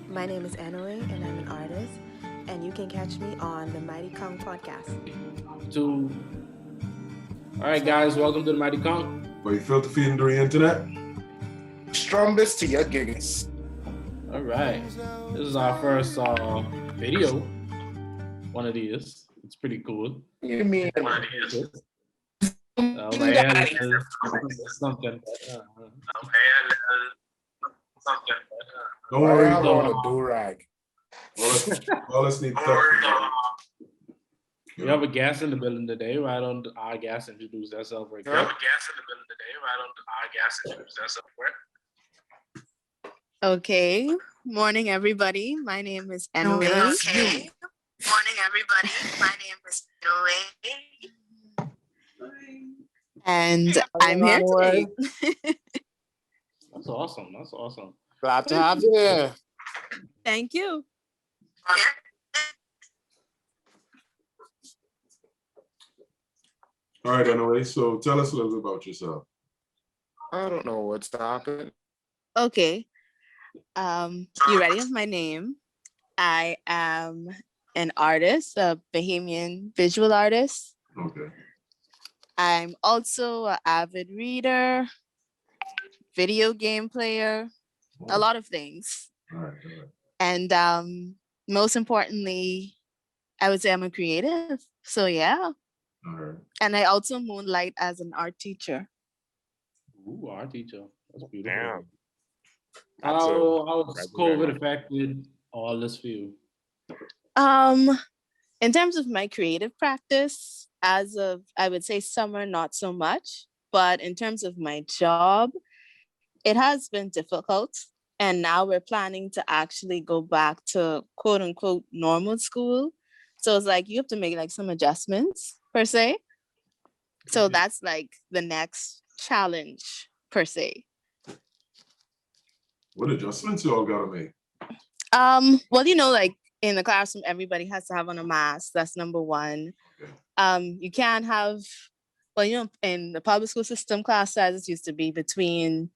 My name is Annoy, and I'm an artist, and you can catch me on the Mighty Kong podcast. To all right, guys, welcome to the Mighty Kong. But you felt the feeling through the internet? Strongest to your giggles. All right, this is our first video. One of these. It's pretty cool. You mean One of these. My hand is something. Don't worry, I'm on a do-rag. all us need to talk. We have a guest in the building today. Why don't our guest introduce themselves right quick? Okay. Morning, everybody. My name is Nowe. Okay. Morning, everybody. My name is Nowe. And I'm here today. That's awesome. That's awesome. Glad to have you here. Thank you. All right, anyway, so tell us a little bit about yourself. I don't know what's happening. Okay. You ready with my name? I am an artist, a Bahamian visual artist. Okay. I'm also an avid reader, video game player, a lot of things. All right. And most importantly, I would say I'm a creative. So yeah. All right. And I also moonlight as an art teacher. Ooh, art teacher. That's beautiful. Damn. How has COVID affected all this for you? In terms of my creative practice, as of I would say summer, not so much. But in terms of my job, it has been difficult. And now we're planning to actually go back to quote unquote normal school. So it's like you have to make like some adjustments per se. So that's like the next challenge per se. What adjustments you all gotta make? Well, like in the classroom, everybody has to have on a mask. That's number one. You can't have, in the public school system, class sizes used to be between,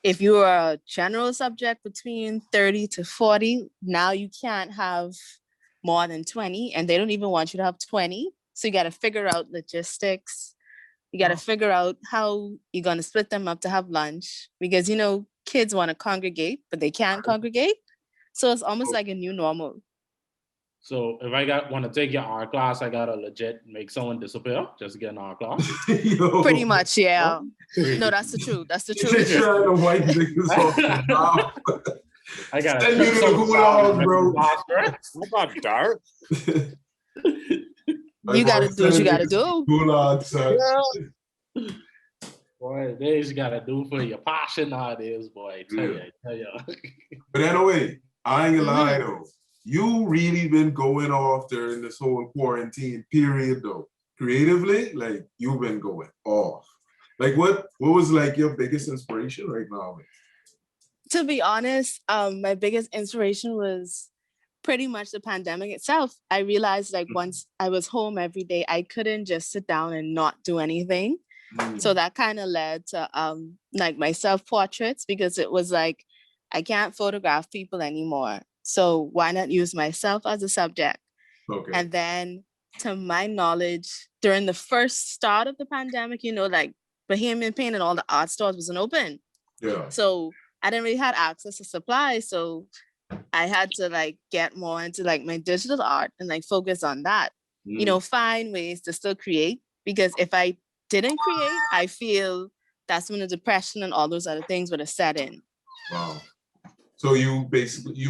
if you were a general subject, between 30 to 40. Now you can't have more than 20, and they don't even want you to have 20. So you got to figure out logistics. You got to figure out how you're going to split them up to have lunch, because, kids want to congregate, but they can't congregate. So it's almost like a new normal. So if I want to take your art class, I gotta legit make someone disappear just to get in art class. Pretty much, yeah. No, that's the truth. That's the truth. Trying to wipe niggas off. I gotta Send you to the gulag, bro. I'm not dark. You gotta do what you gotta do. Gulag, son. Boy, they just gotta do for your passion nowadays, boy. Tell you. But anyway, I ain't gonna lie though. You really been going off during this whole quarantine period though. Creatively, like you've been going off. Like what was like your biggest inspiration right now? To be honest, my biggest inspiration was pretty much the pandemic itself. I realized like once I was home every day, I couldn't just sit down and not do anything. So that kind of led to like my self-portraits, because it was like, I can't photograph people anymore. So why not use myself as a subject? Okay. And then to my knowledge, during the first start of the pandemic, like Bahamian Paint and all the art stores wasn't open. Yeah. So I didn't really have access to supplies. So I had to like get more into like my digital art and like focus on that, find ways to still create, because if I didn't create, I feel that's when the depression and all those other things would have set in. Wow. So you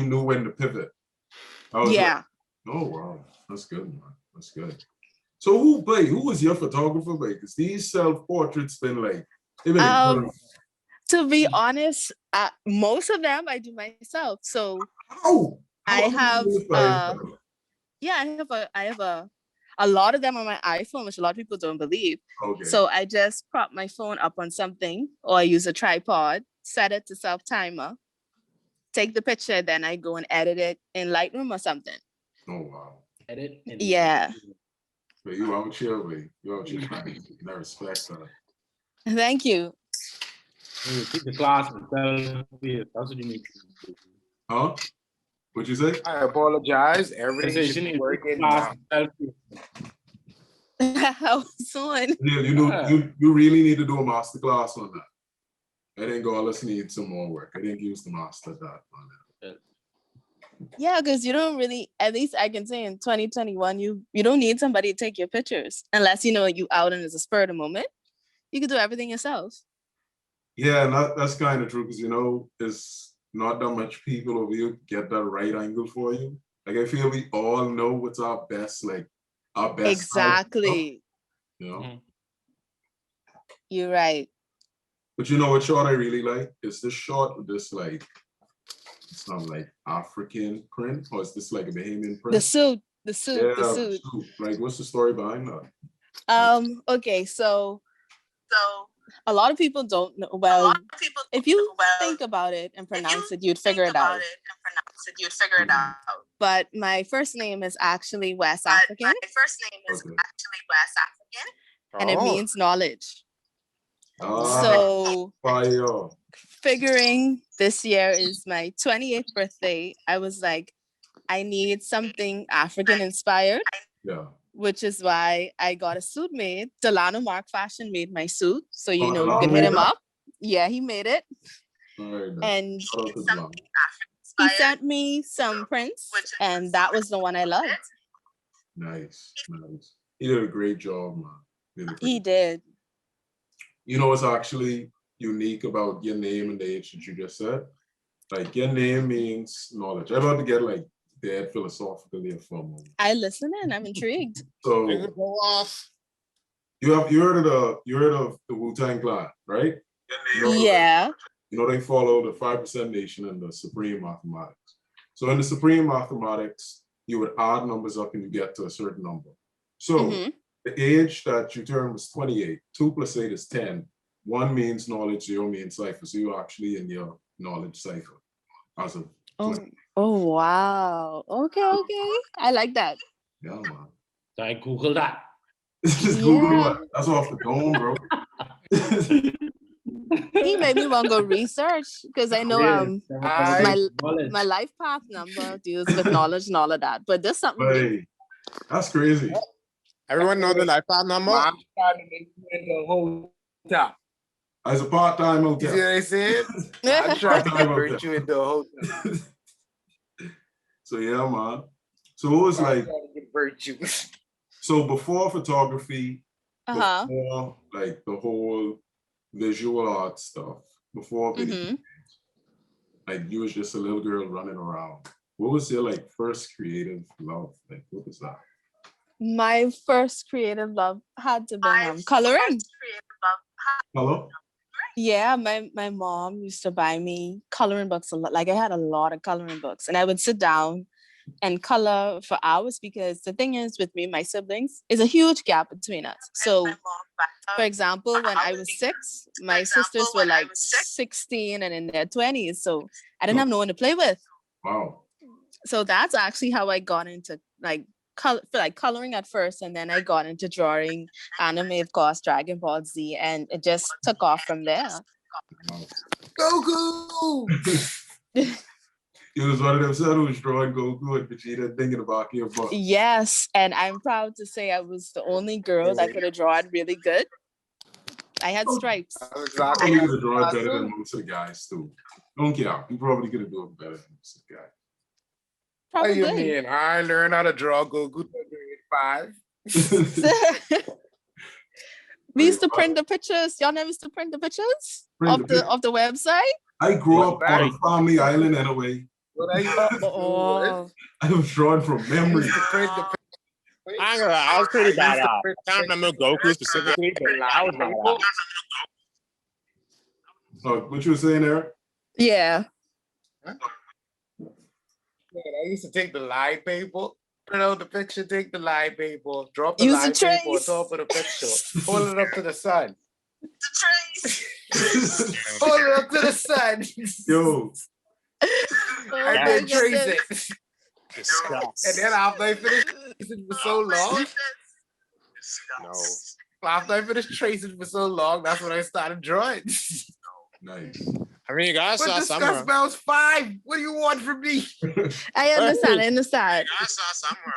knew when to pivot. Yeah. Oh wow, that's good, man. That's good. So who was your photographer? Because these self-portraits been like, to be honest, most of them I do myself. So I have I have a lot of them on my iPhone, which a lot of people don't believe. Okay. So I just prop my phone up on something, or I use a tripod, set it to self-timer, take the picture, then I go and edit it in Lightroom or something. Oh wow. Edit. Yeah. But you out here, trying to respect that. Thank you. Keep the class and self-care. That's what you need to do. Huh? What you say? I apologize. I Everything say she should need be to working pass now. selfie. How soon? Yeah, you really need to do a master class on that. I think all us need some more work. I think you used to master that on that. Yeah, because you don't really, at least I can say in 2021, you don't need somebody to take your pictures unless you know you out and it's a spur of the moment. You can do everything yourself. Yeah, and that's kind of true because there's not that much people over here get that right angle for you. Like I feel we all know what's our best, like our best side stuff, Exactly. Mhm. You're right. But you know what shot I really like? Is this shot with this like it's not like African print, or is this like a Bahamian print? The suit, the suit, the Yeah, suit. like what's the story behind that? Okay, so So a lot of people don't know. a Well, lot of people if you well, think about it and if you pronounce it, you'd think figure it about out. it and pronounce it, you'd figure it out. But my first name is actually West But African, my first name is Okay. actually West African. and it means knowledge. Ah, So fire. figuring this year is my 28th birthday, I was like, I need something African inspired, Yeah. which is why I got a suit made. Delano Mark Fashion made my suit. So, you Delano can hit made him that? up. Yeah, he made it. All right, then. And Shout out to It's Delano. something African he inspired. sent me some prints, Which is and that was the one I loved. Nice. He did a great job, man. He did. You know what's actually unique about your name and the age that you just said? Like your name means knowledge. I'm about to get like dead philosophical here for a moment. I listen in. I'm intrigued. So Go off. you heard of the Wu-Tang Clan, right? Yeah. They follow the 5% Nation and the Supreme Mathematics. So in the Supreme Mathematics, you would add numbers up and you get to a certain number. So Mhm. the age that you turned was 28. 2 plus 8 is 10. 1 means knowledge, 0 means cipher. So you're actually in your knowledge cipher as of 20. Oh, wow. Okay. I like that. Yeah, man. So I Google that. Just Google Yeah. that. That's off the dome, bro. He made me want to go research because I know my life path number deals with knowledge and all of that. But there's something new. Hey, that's crazy. Everyone know the life path number? Mom trying to make you into a hotel. As a part-time You see hotel. what I said? I'm trying to Part-time convert hotel. you into a hotel. So yeah, man. So it was I'm like, trying to convert you. so before photography, Uh-huh. before like the whole visual art stuff, before video, Mhm. like you was just a little girl running around. What was your like first creative love? Like what was that? My first creative love had to be My coloring. first creative love. Hello? Yeah, my mom used to buy me coloring books a lot. Like I had a lot of coloring books, and I would sit down and color for hours because the thing is with me and my siblings is a huge gap between us. So for example, when I was 6, my sisters were like 16 and in their 20s. So I didn't have no one to play with. Wow. So that's actually how I got into coloring at first, and then I got into drawing, anime, of course, Dragon Ball Z, and it just took off from there. Wow. Goku! It was one of them son who was drawing Goku and Vegeta thinking about your book. Yes, and I'm proud to say I was the only girl that could have drawn really good. I had stripes. That's You exactly probably could have drawn better than most of the guys too. Don't care. You probably could have done better than most of the guys. what you Probably. mean. I learned how to draw Goku in grade 5. We used to print the pictures. Y'all never used to print the pictures Print the of the website? I grew up on a Right. family island anyway. What are you Oh, I was drawn from memory. I was pretty bad off. I can't remember Goku specifically, but I was bad off. What you were saying, Eric? yeah. I used to take the live paper, print out the picture, take the live paper, drop the Use the live paper on trace. top of the picture, hold it up to the sun. The trace. Hold it up to the sun. Yo, Oh And my then trace goodness. it. Disgust. And then after I finished tracing for so long, after I finished tracing for so long, that's when I started drawing. nice. I mean, you gotta But start discuss somewhere. Bells 5. What do you want from me? I understand. I You understand. gotta start somewhere.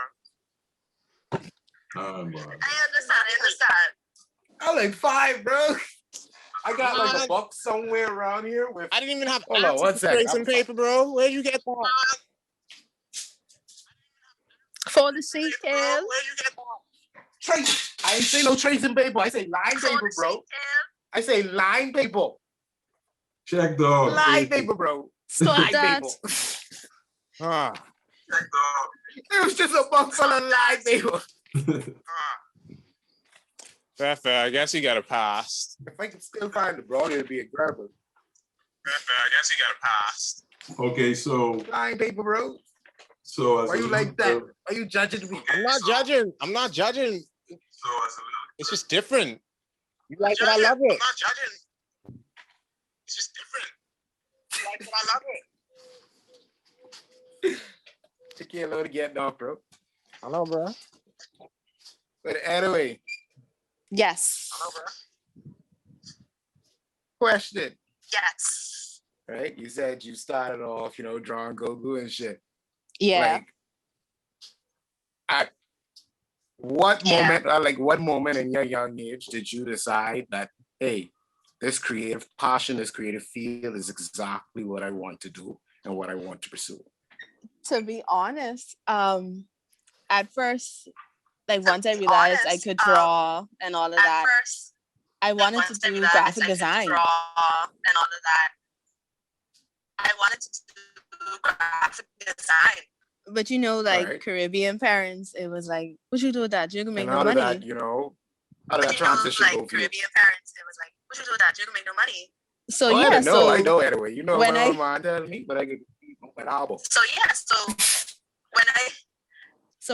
Man. I understand. I understand. I like 5, bro. I got like a Man. box somewhere around here with. I didn't even have Hold on, access one to sec. tracing paper, bro. Where'd you get that? For the sheet, Bro, Kev. where'd you get that? Trace. I ain't say no tracing paper. I say line paper, bro. I say line paper. Check dog. Line paper, bro. Stop Line that. paper. Ah, Check dog. It was just a box full of line paper. fair. I guess you got a pass. If I could still find the bro, it'd be a grabber. Fair. I guess you got a pass. Okay, so Line paper, bro. as Why a you little like that? girl- Why you judging me? I'm not judging. I'm not judging. So as a little It's just different. You like it, I love it. I'm not judging. It's just different. You like it, I love it. Took you a little to get off, bro. I know, bro. But anyway, Yes. question. Yes. Right? You said you started off, drawing Goku and shit. Yeah. Like, at what moment in your young age did you decide that, hey, this creative passion, this creative field is exactly what I want to do and what I want to pursue? To be honest, at first, like once I realized I could draw and all of At that, first, I wanted to do graphic design. draw and all of that. I wanted to do graphic design. But like Right. Caribbean parents, it was like, what you do with that? You can make And no out of money. that, how did that transition like go for you? Caribbean parents, it was like, what you do with that? You can make no money. So Oh, yeah, I know anyway. You know when my I- own mind telling me, but I could an album. So yeah,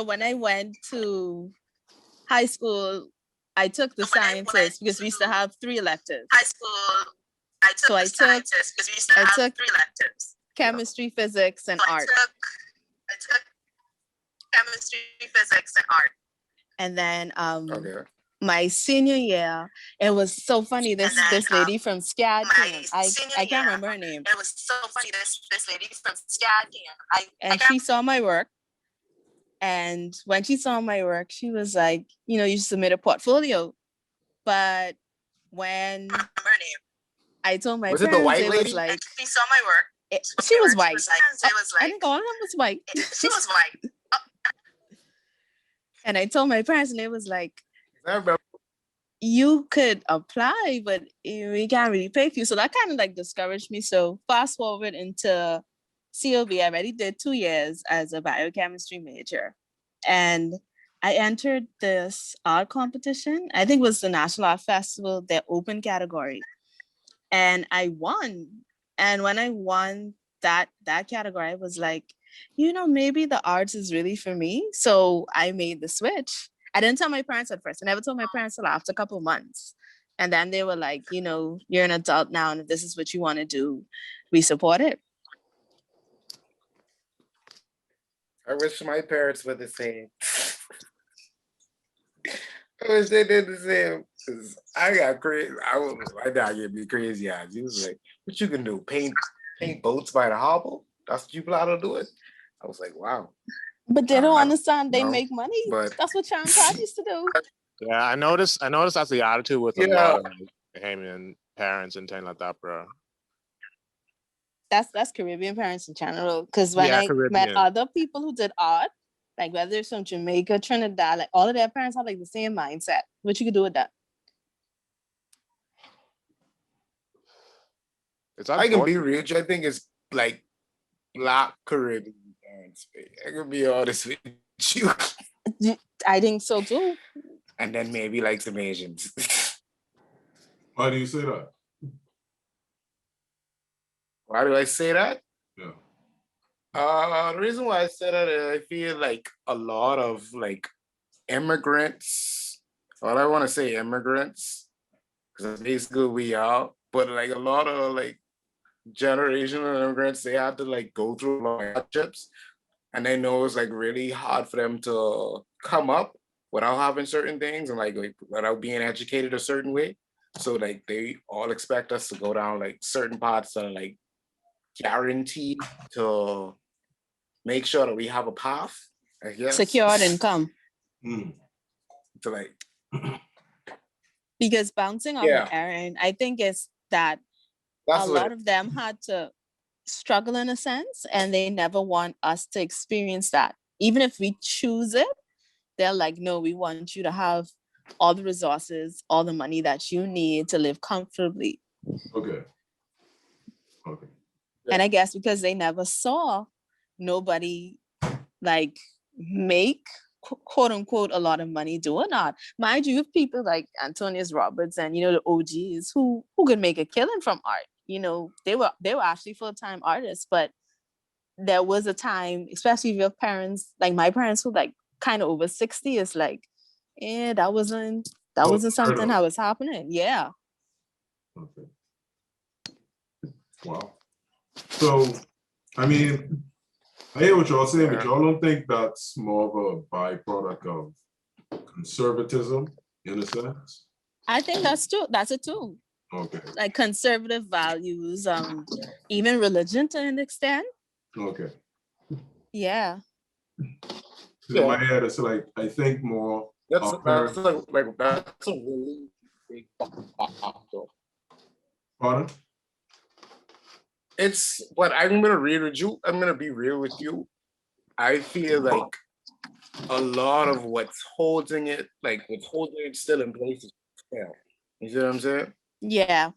when I went to high school, I took the So when I sciences went because we used to have 3 electives: high school, I took So I the took- sciences because we used to I have took 3 electives. chemistry, physics, and So art. I took chemistry, physics, and art. And then Okay. my senior year, it was so funny. This And then, this lady from SCAD my came. I senior can't year, remember her name. It was so funny. This lady from SCAD came. And she saw my work. And when she saw my work, she was like, you submit a portfolio. But when remember her name. I told my Was it the parents, white it lady? was like, She saw my work. she was white. It was I like think all of them was white. she was white. And I told my parents, and it was like, I remember. you could apply, but we can't really pay for you. So that kind of like discouraged me. So fast forward into COB, I already did 2 years as a biochemistry major. And I entered this art competition. I think it was the National Art Festival, their open category. And I won. And when I won that category, I was like, maybe the arts is really for me. So I made the switch. I didn't tell my parents at first. I never told my parents until after a couple months. And then they were like, you're an adult now, and if this is what you want to do, we support it. I wish my parents were the same. I wish they did the same. Cause I got crazy. My dad gave me crazy eyes. He was like, "What you can do? Paint boats by the harbor? That's what you plan on doing?" I was like, "Wow." But they don't I- understand they no, make money. but- That's what Sean Todd used to do. Yeah, I noticed that's the attitude with a Yeah. lot of Bahamian parents and things like that, bro. That's Caribbean parents in general. Because when Yeah, I met Caribbean. other people who did art, like whether it's from Jamaica, Trinidad, like all of their parents have like the same mindset. What you could do with that? It's I can be unfortunate. rich. I think it's like Black Caribbean parents. I can be honest with you. I think so too. And then maybe like some Asians. Why do you say that? Why do I say that? Yeah. The reason why I said that is I feel like a lot of like immigrants, well, I want to say immigrants, because basically we are, but like a lot of like generational immigrants, they have to like go through a lot of hardships, and they know it's like really hard for them to come up without having certain things and like without being educated a certain way. So like they all expect us to go down like certain paths that are like guaranteed to make sure that we have a path, I guess. Secured income. Hmm. To like, Because bouncing off Yeah. of Aaron, I think it's that that's a what lot of them had to struggle in a sense, and they never want us to experience that. Even if we choose it, they're like, no, we want you to have all the resources, all the money that you need to live comfortably. Okay. Okay. And I guess because they never saw nobody like make quote unquote a lot of money doing art. Mind you, you have people like Antonius Roberts and the OGs who could make a killing from art. They were actually full-time artists, but there was a time, especially if your parents, like my parents who like kind of over 60, is like, that wasn't something that was happening. Yeah. Okay. Wow. So, I mean, I hear what y'all saying, but y'all don't think that's more of a byproduct of conservatism in a sense? I think that's true. That's it too. Okay. Like conservative values, even religion to an extent. Okay. Yeah. In my head, it's like, I think more. that's a really big factor. Pardon? It's what I'm gonna read with you. I'm gonna be real with you. I feel like a lot of what's holding it still in place is fail. You see what I'm saying? Yeah.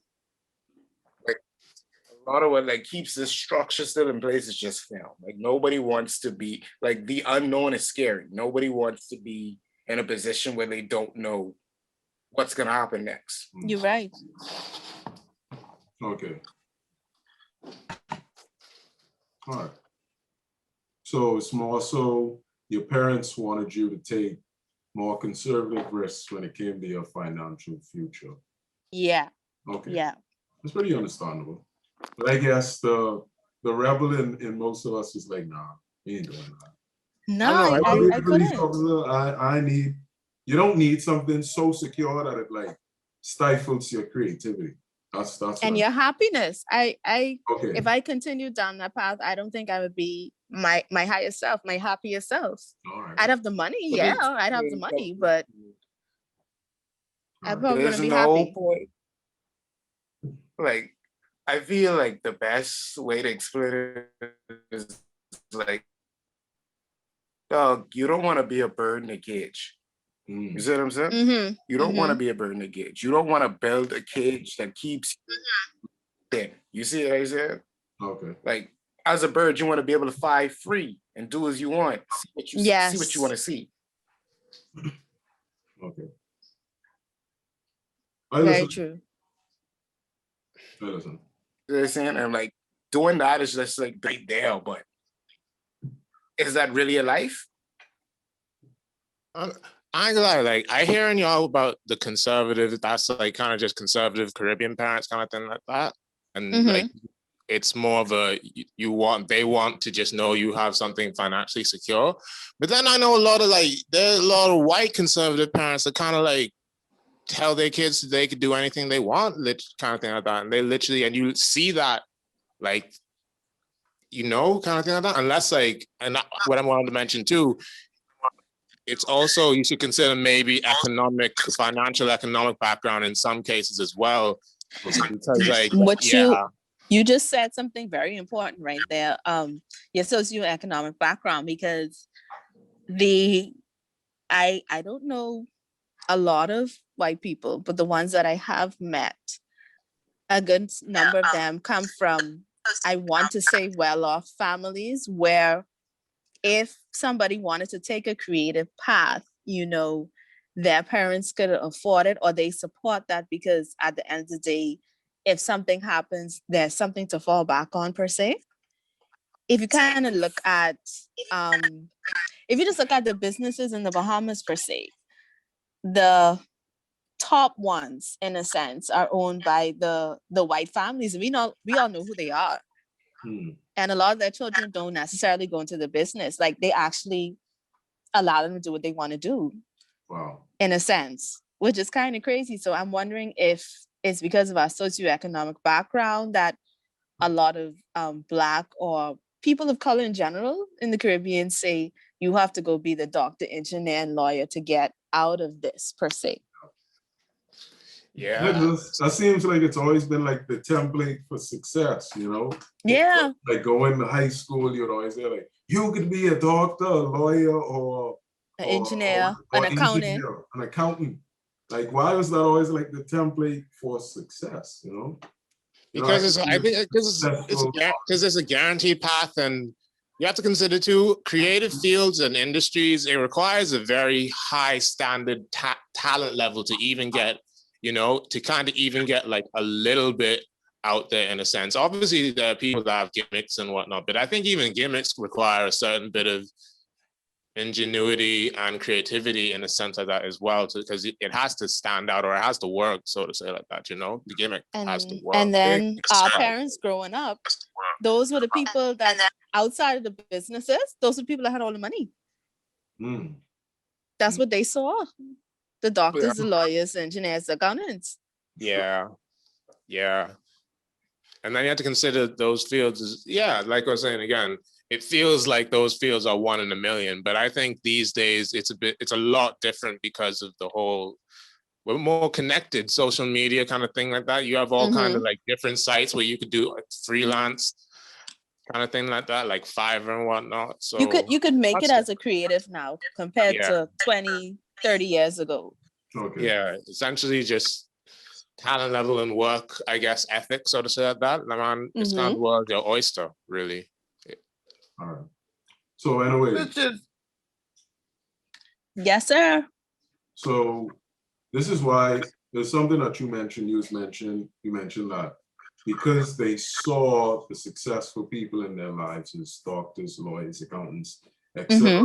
A lot of what like keeps this structure still in place is just fail. Like nobody wants to be like the unknown is scary. Nobody wants to be in a position where they don't know what's gonna happen next. You're right. Okay. All right. So it's more so your parents wanted you to take more conservative risks when it came to your financial future. Yeah. Okay. Yeah. It's pretty understandable. But I guess the rebel in most of us is like, nah, we ain't doing that. No, I Police couldn't. officer, I need, you don't need something so secure that it like stifles your creativity. That's And your happiness. okay. If I continued down that path, I don't think I would be my highest self, my happiest self. All right. I'd have the money, yeah, I'd have the money, but I probably There's wouldn't be no happy. point. Like, I feel like the best way to explain it is like, dog, you don't want to be a bird in a cage. You see what I'm saying? Mm-hmm. You don't want to be a bird in a cage. You don't want to build a cage that keeps you in. You see what I said? Okay. Like, as a bird, you want to be able to fly free and do as you want. See what you want to see. Okay. Very true. I listen. You know what I'm saying? And like doing that is just like great there, but is that really a life? I ain't gonna lie, like I hearing y'all about the conservative, that's like kind of just conservative Caribbean parents kind of thing like that. And like it's more of a they want to just know you have something financially secure. But then I know there's a lot of white conservative parents that kind of like tell their kids they could do anything they want, kind of thing like that. And they literally, and you see that like, kind of thing like that. Unless like, and what I wanted to mention too, it's also, you should consider maybe financial economic background in some cases as well. Because like, you just said something very important right there. Your socioeconomic background, because I don't know a lot of white people, but the ones that I have met, a good number of them come from, I want to say, well-off families where if somebody wanted to take a creative path, their parents could afford it or they support that, because at the end of the day, if something happens, there's something to fall back on per se. If you kind of look at, if you just look at the businesses in the Bahamas per se, the top ones, in a sense, are owned by the white families. We all know who they are. And a lot of their children don't necessarily go into the business. Like they actually allow them to do what they want to do. Wow. In a sense, which is kind of crazy. So I'm wondering if it's because of our socioeconomic background that a lot of Black or people of color in general in the Caribbean say you have to go be the doctor, engineer, and lawyer to get out of this per se. Yeah. That seems like it's always been like the template for success, you know? Yeah. Like going to high school, you'd always say like, you could be a doctor, a lawyer, or An engineer, an accountant. An accountant. Like, why was that always like the template for success, you know? Because I think because it's a guaranteed path, and you have to consider too, creative fields and industries, it requires a very high standard talent level to even get, you know, to kind of even get like a little bit out there in a sense. Obviously there are people that have gimmicks and whatnot, but I think even gimmicks require a certain bit of ingenuity and creativity in a sense of that as well, because it has to stand out, or it has to work, so to say, like that, you know, the gimmick has to work. And then our parents growing up, those were the people that outside of the businesses, those were people that had all the money. That's what they saw. The doctors, the lawyers, engineers, the accountants. Yeah. And then you have to consider those fields as, like I was saying again, it feels like those fields are 1 in a million, but I think these days it's a lot different because of the whole, we're more connected, social media kind of thing like that. You have all kind of like different sites where you could do like freelance kind of thing like that, like Fiverr and whatnot. So you could make it as a creative now compared to 20, 30 years ago. Okay. Yeah, essentially just talent level and work, I guess, ethics, so to say like that. Man, it's kind of well your oyster, really. All right. So anyway. Yes, sir. So this is why there's something that you mentioned. You mentioned that because they saw the successful people in their lives as doctors, lawyers, accountants, etc.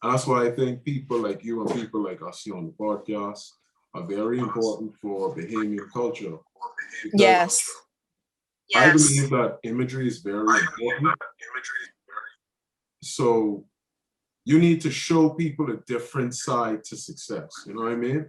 And that's why I think people like you and people like us here on the podcast are very important for Bahamian culture. Yes. I believe that imagery is very important. So you need to show people a different side to success. You know what I mean?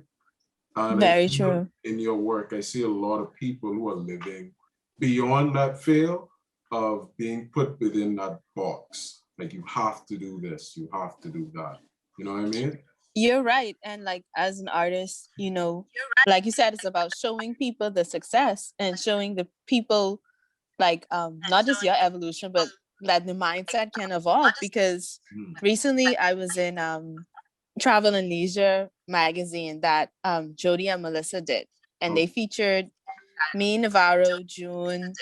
And very true. In your work, I see a lot of people who are living beyond that veil of being put within that box. Like, you have to do this, you have to do that. You know what I mean? You're right. And like, as an artist, you know, like you said, it's about showing people the success and showing the people like not just your evolution, but that the mindset can evolve. Because recently I was in Travel and Leisure magazine that Jody and Melissa did, and they featured me, Navarro, June,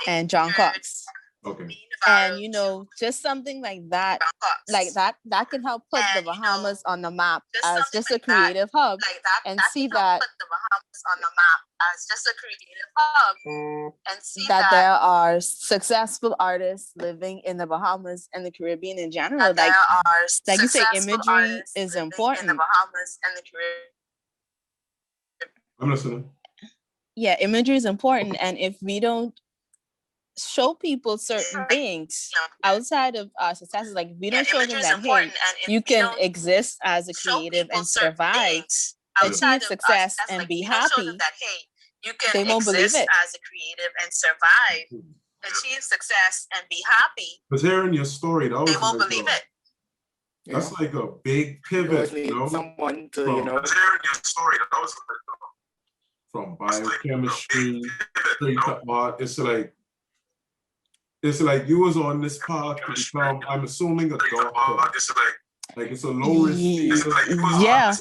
and John Cox. Okay. And you know, just something like that can help put the Bahamas on the map as just a creative hub, and see that that there are successful artists living in the Bahamas and the Caribbean in general. Like you say, imagery is important. I'm listening. Yeah, imagery is important, and if we don't show people certain things outside of our successes, like we don't show them that, hey, you can exist as a creative and survive, achieve success and be happy, they won't believe it. As a creative and survive, achieve success and be happy. Because hearing your story, that was they won't believe it. That's like a big pivot, you know? Someone to, you know, hearing your story, that was from biochemistry straight to art. It's like you was on this path to become, I'm assuming, a doctor. Like it's a low risk field. Yeah,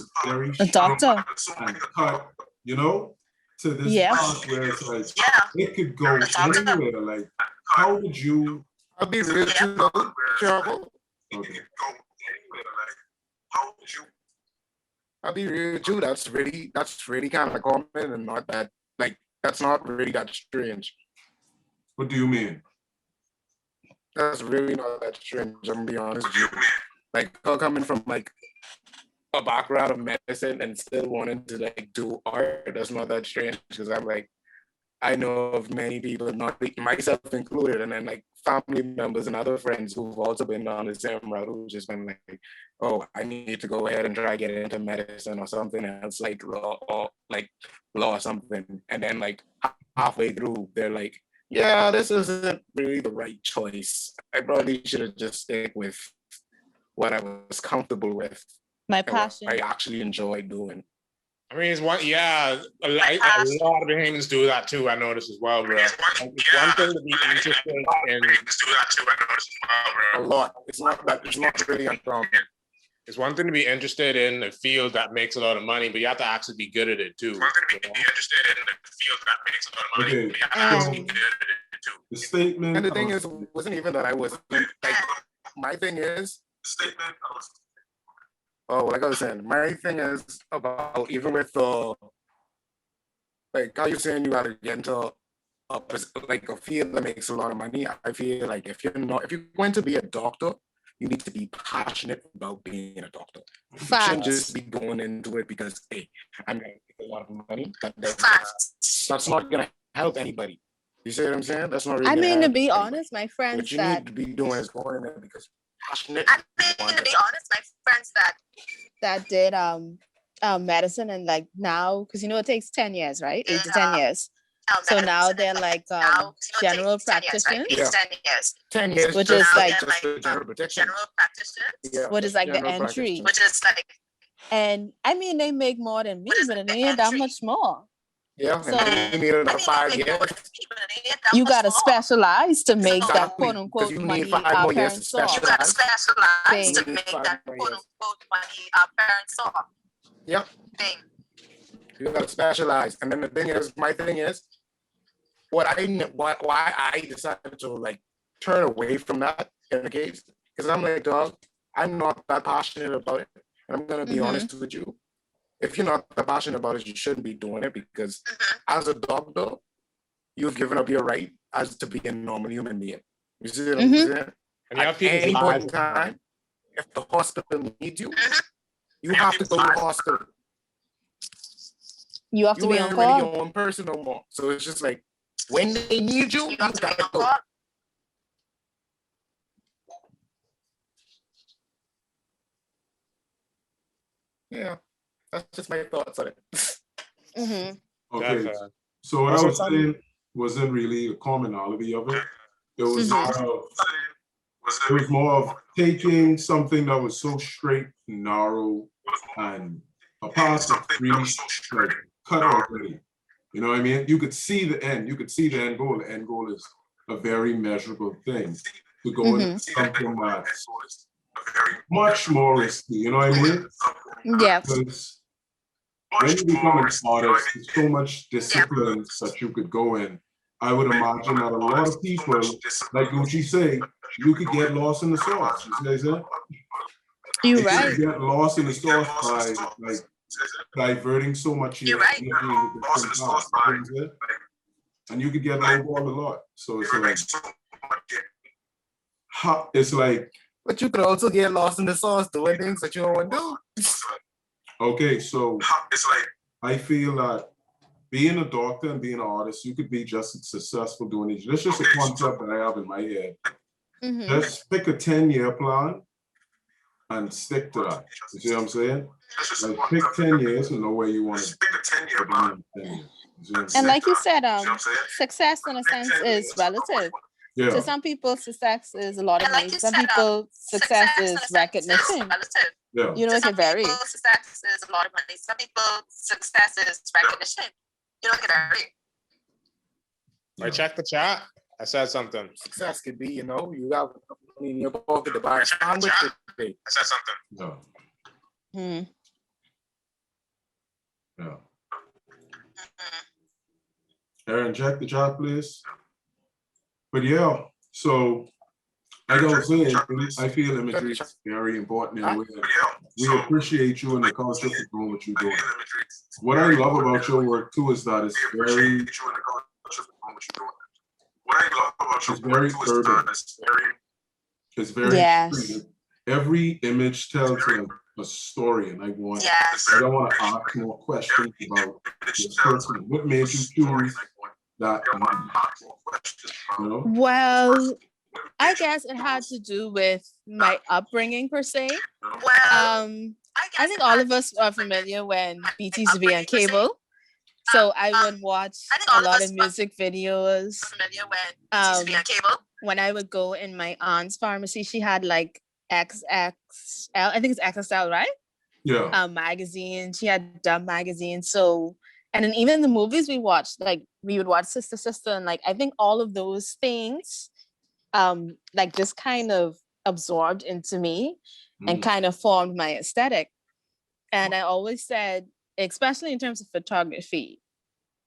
a doctor. And cut, you know, to this path where it's like, it could go anywhere. Like, how would you? I'll be real true. Okay. I'll be real too. That's really kind of common and not that, like, that's not really that strange. What do you mean? That's really not that strange, I'm gonna be honest with you. Like, coming from like a background of medicine and still wanting to like do art, that's not that strange, because I'm like, I know of many people, not myself included, and then like family members and other friends who've also been on the same route, who've just been like, oh, I need to go ahead and try to get into medicine or something else, like law or something. And then like halfway through, they're like, yeah, this isn't really the right choice. I probably should have just stick with what I was comfortable with My and what passion. I actually enjoy doing. I mean, it's one, yeah, a lot of Bahamians do that too. I noticed as well, bro. Like, it's one thing to be interested in. A lot. It's not really uncommon. It's one thing to be interested in a field that makes a lot of money, but you have to actually be good at it too. Okay. The statement. And the thing is, it wasn't even that I was like, my thing is, oh, like I was saying, my thing is about even with like how you're saying you gotta get into like a field that makes a lot of money. I feel like if you're going to be a doctor, you need to be passionate about being a doctor. You shouldn't just be going into it because, hey, I'm gonna make a lot of money. That's not gonna help anybody. You see what I'm saying? That's not really. I mean, to be anybody. honest, my friends What you that need to be doing is going in there because passionate. I mean, to be honest, my friends that did medicine and like now, because you know it takes 10 years, right? 8 to 10 years. So now they're like general practitioners. Yeah. 10 years. Which is like general protection. general practitioners, Yeah, what is like the general entry. practitioner. which is like And I mean, they make more than me, What is but the it ain't that entry? much more. Yeah, So- and you need another 5 years. You gotta specialize to make that Exactly, quote unquote 'cause you money need 5 our more years to parents saw. You gotta specialize Thing. to make that quote unquote money our parents saw. Yep. Thing. You gotta specialize. And then the thing is, my thing is, why I decided to like turn away from that in the case, because I'm like, dog, I'm not that passionate about it. And I'm gonna be honest with you. If you're not that passionate about it, you shouldn't be doing it because as a doctor, you've given up your right as to be a normal human being. You see what I'm saying? And you have At people's any point lives. in time, if the hospital needs you, you have to go to the hospital. You have to You be ain't on really call. your own person no more. So it's just like when they need you, You have to be gotta on go. call. Yeah, that's just my thoughts on it. Mm-hmm. Okay, That's, so what I also was saying wasn't really the commonality of it. It was more of taking something that was so straight, narrow, and a path that really like cut already. You know what I mean? You could see the end. You could see the end goal. The end goal is a very measurable thing. To go into something that's much more risky. You know what I mean? Yeah. Because when you become an artist, there's so much discipline that you could go in. I would imagine that a lot of people, like Gucci say, you could get lost in the sauce. You see what I'm saying? You're You right. could get lost in the sauce by like diverting so much of your You're right. energy into different paths, you know what I'm saying? And you could get lowballed a lot. So it's like But you could also get lost in the sauce doing things that you don't want to do. okay, so I feel that being a doctor and being an artist, you could be just as successful doing it. That's just a concept that I have in my head. Mm-hmm. Just pick a 10-year plan and stick to that. You see what I'm saying? Like pick 10 years and know where you want to be in 10 years. And like you said, success in a sense is relative. Yeah. To some people, success is a lot of And like money. you Some said, people, success is in a sense recognition. relative. Yeah. You know, it Some can vary. people, success is a lot of money. Some people, success is recognition. You know, it can vary. I checked the chat. I said something. Success could be, you know, you got money in your pocket to buy a sandwich today. Yeah. Hmm. Yeah. Aaron, check the chat, please. But yeah, so like I was saying, I feel imagery is very important in a way that we appreciate you and the culture for doing what you're doing. What I love about your work too is that it's very urban. It's very Yes. street. Every image tells a story, and I don't want to ask more questions about this person. What made you choose that image? You know? Well, I guess it had to do with my upbringing per se. Well, I think all of us are familiar when BT used to be on cable. So I would watch a lot of music videos. familiar when it used to be on cable. When I would go in my aunt's pharmacy, she had like XXL, I think it's XXL, right? Yeah. Magazine. She had Dub magazine. So, and then even the movies we watched, like we would watch Sister Sister, and like I think all of those things, like just kind of absorbed into me and kind of formed my aesthetic. And I always said, especially in terms of photography,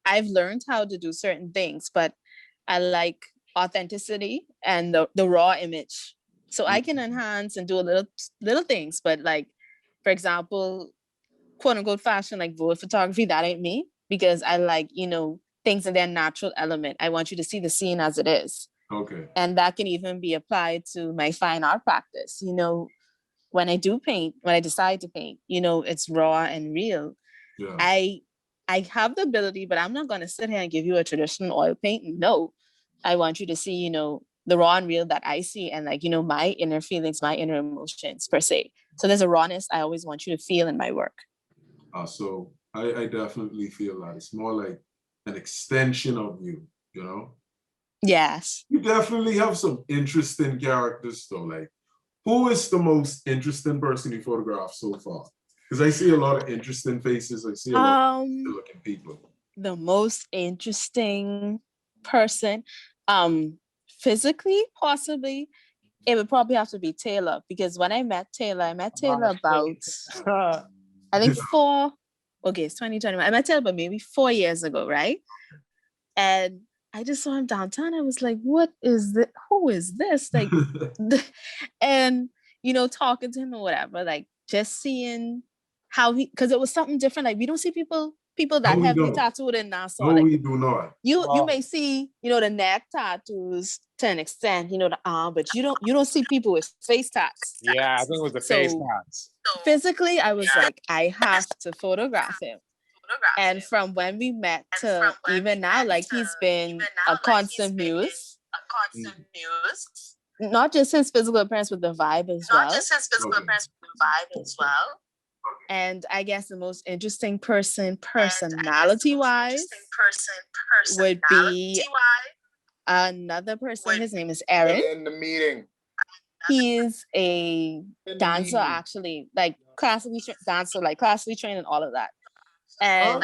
I've learned how to do certain things, but I like authenticity and the raw image. So I can enhance and do a little things, but like, for example, quote unquote fashion, like vogue photography, that ain't me, because I like, you know, things in their natural element. I want you to see the scene as it is. Okay. And that can even be applied to my fine art practice. You know, when I do paint, when I decide to paint, you know, it's raw and real. Yeah. I have the ability, but I'm not going to sit here and give you a traditional oil paint. No, I want you to see, you know, the raw and real that I see, and like, you know, my inner feelings, my inner emotions per se. So there's a rawness I always want you to feel in my work. So I definitely feel that it's more like an extension of you, you know? Yes. You definitely have some interesting characters though. Like, who is the most interesting person you photographed so far? Because I see a lot of interesting faces. I see a lot of good-looking people. The most interesting person, physically, possibly, it would probably have to be Taylor, because when I met Taylor about, I think it's 2021. I met Taylor about maybe 4 years ago, right? And I just saw him downtown. I was like, what is this? Who is this? Like, and, you know, talking to him or whatever, like just seeing how because it was something different. Like we don't see people that heavily tattooed in Nassau. No, like, we do not. You may see, you know, the neck tattoos to an extent, you know, the arm, but you don't see people with face tats. Yeah, I think it was the face tats. Physically, I was like, I have to photograph him. And from when we met to even now, like he's been a constant muse. Not just his physical appearance, but the vibe as well. And I guess the most interesting person, personality-wise, would be another person. His name is Aaron. In the meeting. He is a dancer, actually, like classically trained and all of that. And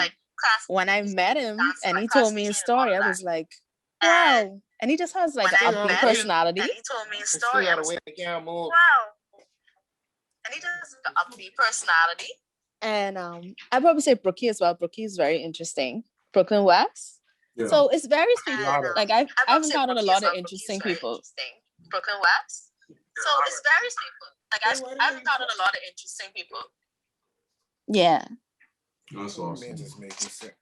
when I met him and he told me his story, I was like, wow. And he just has like an upbeat personality. And he told me his story. I was like, wow. And he just has an upbeat personality. And I'd probably say Brookie as well. Brookie is very interesting. Brooklyn West. Yeah. So it's various people. Like I've encountered a lot of interesting people. Brooklyn West. So it's various people. Like I've encountered a lot of interesting people. Yeah. That's awesome. Man, just make me sick.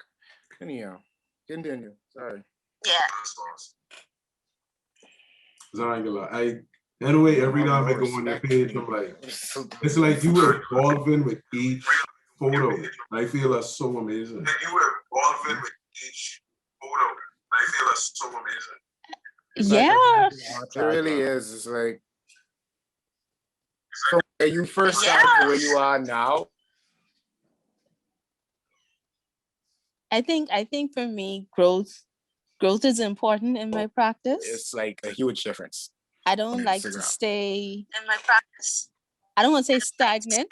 Anyhow, continue. Sorry. Yeah. That's awesome. Anyway, every time I go on your page, I'm like, it's like you were evolving with each photo. I feel that's so amazing. You were evolving with each photo. I feel that's so amazing. Yeah. It really is. It's like from where you first started to where you are now. I think for me, growth is important in my practice. It's like a huge difference. I don't like to stay in my practice. I don't want to say stagnant,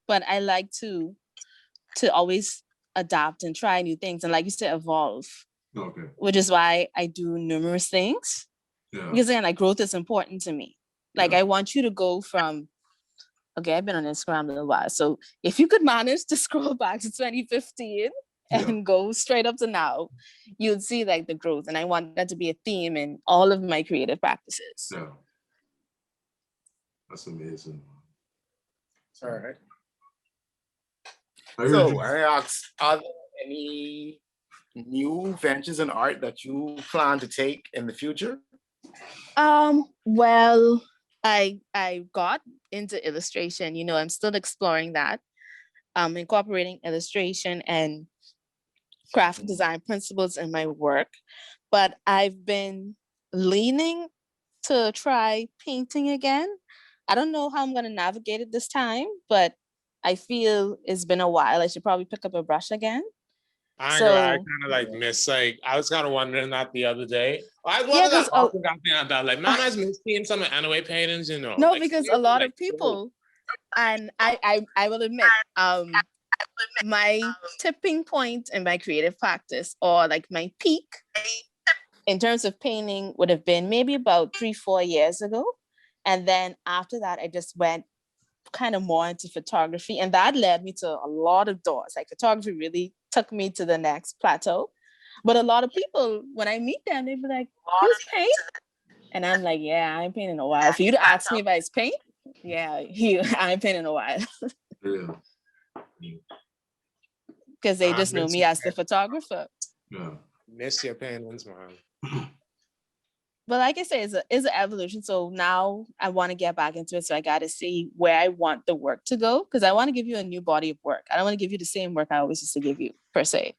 but I like to always adapt and try new things, and like you said, evolve. Okay. Which is why I do numerous things. Yeah. Because again, like growth is important to me. Like I want you to go from, okay, I've been on Instagram a little while. So if you could manage to scroll back to 2015 and go straight up to now, you'd see like the growth. And I want that to be a theme in all of my creative practices. Yeah. That's amazing. All right. So I asked, are there any new ventures in art that you plan to take in the future? Well, I got into illustration. You know, I'm still exploring that. Incorporating illustration and graphic design principles in my work, but I've been leaning to try painting again. I don't know how I'm gonna navigate it this time, but I feel it's been a while. I should probably pick up a brush again. I ain't gonna lie, I So kind of like miss, like, I was kind of wondering that the other day. I was yeah, wondering because that often, got thinking about, like, man, I just miss seeing some of Anime paintings, you know. no, Like, because they a were, lot like, of dope. people, and I will admit, my tipping point in my creative practice, or like my peak in terms of painting, would have been maybe about 3-4 years ago. And then after that, I just went kind of more into photography, and that led me to a lot of doors. Like photography really took me to the next plateau. But a lot of people, when I meet them, they be like, "Who's paint?" And I'm like, "Yeah, I ain't painting in a while." For you to ask me if I paint, yeah, I ain't painting in a while. Yeah. Because they I just know miss me as the photographer. Yeah. Miss your paintings, man. But like I say, it's an evolution. So now I want to get back into it. So I got to see where I want the work to go, because I want to give you a new body of work. I don't want to give you the same work I always used to give you, per se.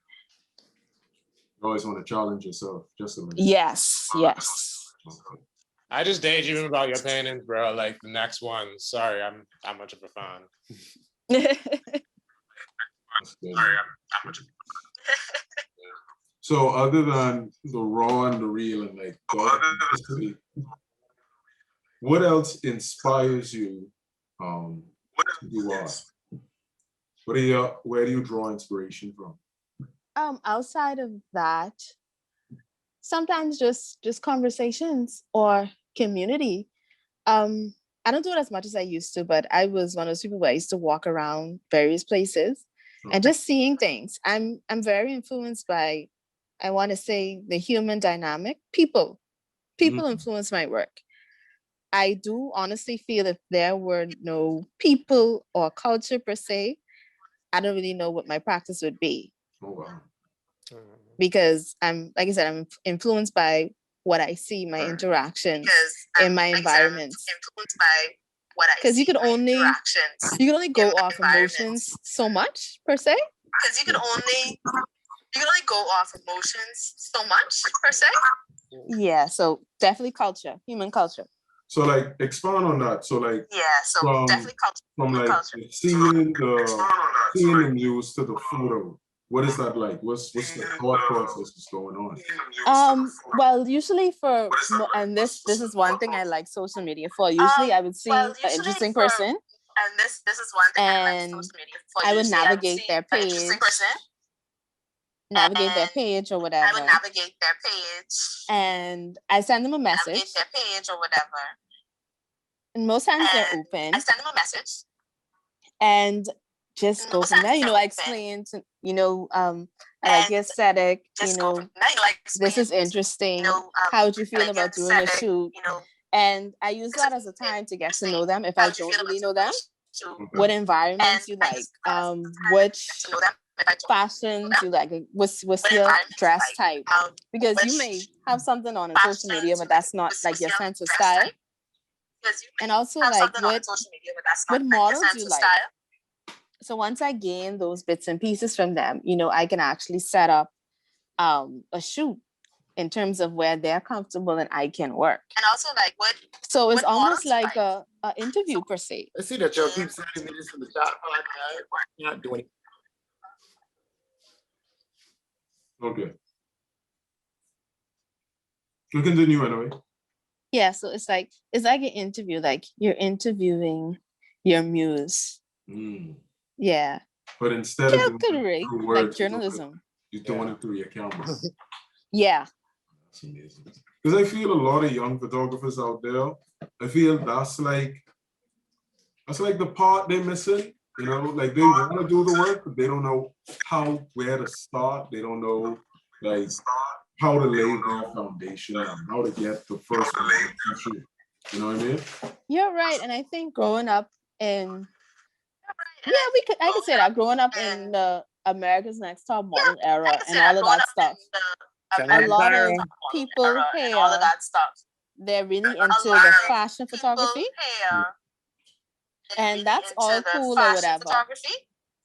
You always want to challenge yourself, just a little. Yes, yes. Okay. I just daydream about your paintings, bro. Like the next one. Sorry, I'm that much of a fan. That's good. So other than the raw and the real and like authenticity, what else inspires you to do art? Where do you draw inspiration from? Outside of that, sometimes just conversations or community. I don't do it as much as I used to, but I was one of those people who I used to walk around various places and just seeing things. I'm very influenced by, I want to say, the human dynamic. People influence my work. I do honestly feel if there were no people or culture per se, I don't really know what my practice would be. Oh wow. Because I'm, like I said, I'm influenced by what I see, my interactions in my environments. Because you could only go off emotions so much, per se. Because you can only go off emotions so much, per se. Yeah, so definitely culture, human culture. So like expand on that. So like Definitely culture. from like culture. seeing the news to the photo. What is that like? What's the thought process that's going on? Well, usually and this is one thing I like social media for. Usually I would see an interesting person, And this is one thing I like social media for. I would navigate their page. Navigate their page or whatever. I would navigate their page. And I send them a message. Navigate their page or whatever. And most times they're open. I send them a message. And just go from there. I explain to, I like your aesthetic, this is interesting. How would you feel about doing a shoot? And I use that as a time to get to know them if I don't really know them. What environments you like, which fashions you like, what's your dress type? Because you may have something on social media, but that's not like your sense of style. And also like what models you like. So once I gain those bits and pieces from them, I can actually set up a shoot in terms of where they're comfortable and I can work. And also like so it's almost like a interview per se. I see that y'all keep sending me this in the chat. I'm not doing it. Okay. We continue anyway. Yeah, so it's like an interview, like you're interviewing your muse. Yeah. But instead of doing like journalism, you're doing it through your camera. Yeah. That's amazing. Because I feel a lot of young photographers out there, I feel that's like the part they're missing. Like they want to do the work, but they don't know where to start. They don't know like how to lay their foundation and how to get the first shoot. You know what I mean? You're right. And I think growing up in I could say that growing up in the America's Next Top Model era and all of that stuff. A lot of people here, they're really into the fashion photography. And that's all cool or whatever.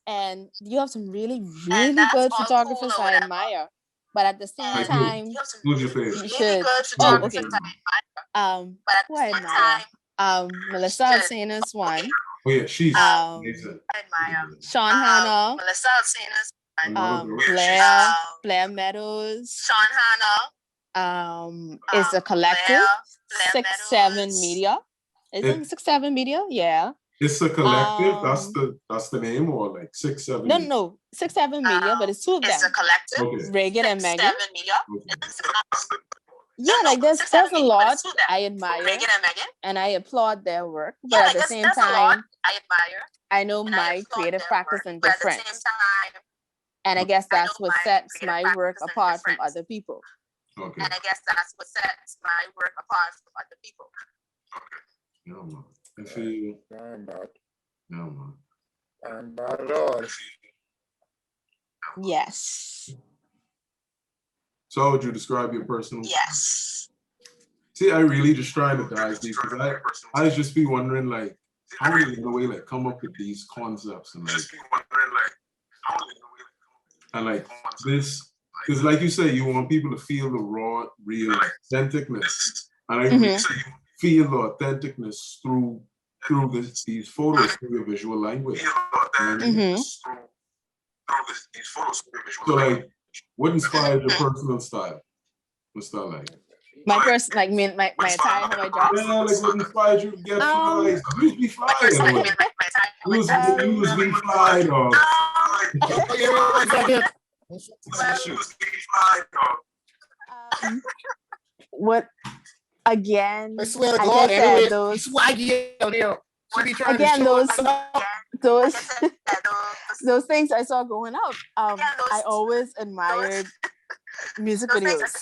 And you have some really, really good photographers I admire. but at the same Like time, who's your favorite? you Really should. good to Oh, talk okay. to time, But at the the same same time, Melissa Alcina is one. Oh yeah, she's amazing. I admire. Sean Hannah, Melissa Alcina's Another girl. Blair Meadows, Sean Hannah. is a collective. Blair 6-7 Meadows. Media. Is It- it 6-7 Media? Yeah. It's a collective. That's the name, or like 6, 7. No. 6-7 Media, but it's two of It's a them. collective. Okay. Reagan and Megan. 7 Media. Okay. Yeah, No, like there's 6-7 a Media, but lot it's two of them. I admire Reagan and Megan. and I applaud their work, but Yeah, at like the same there's a lot time, I admire. I know And I my applaud creative their practice work, is but at the different, same time, and I guess I that's know what my sets creative my work practice is apart from different. other people. Okay. And I guess that's what sets my work apart from other people. No man. I feel you. I'm bad. No man. I'm bad at all. Yes. So how would you describe your personal? Yes. See, I really just trying to dive deep because I just be wondering like how do you in a way like come up with these concepts and like this because like you say you want people to feel the raw, real authenticness, and I really feel the authenticness through these photos, through your visual language. So like, what inspired your personal style? What's that like? My first, like me, my attire, how I dress. Yeah, like what inspired you to get fly? You be fly, anyway. You be fly, dog. What again? I swear to I God, guess anyway, those swaggy out there. She be trying again to show those us those those things I saw going out. I always admired music videos.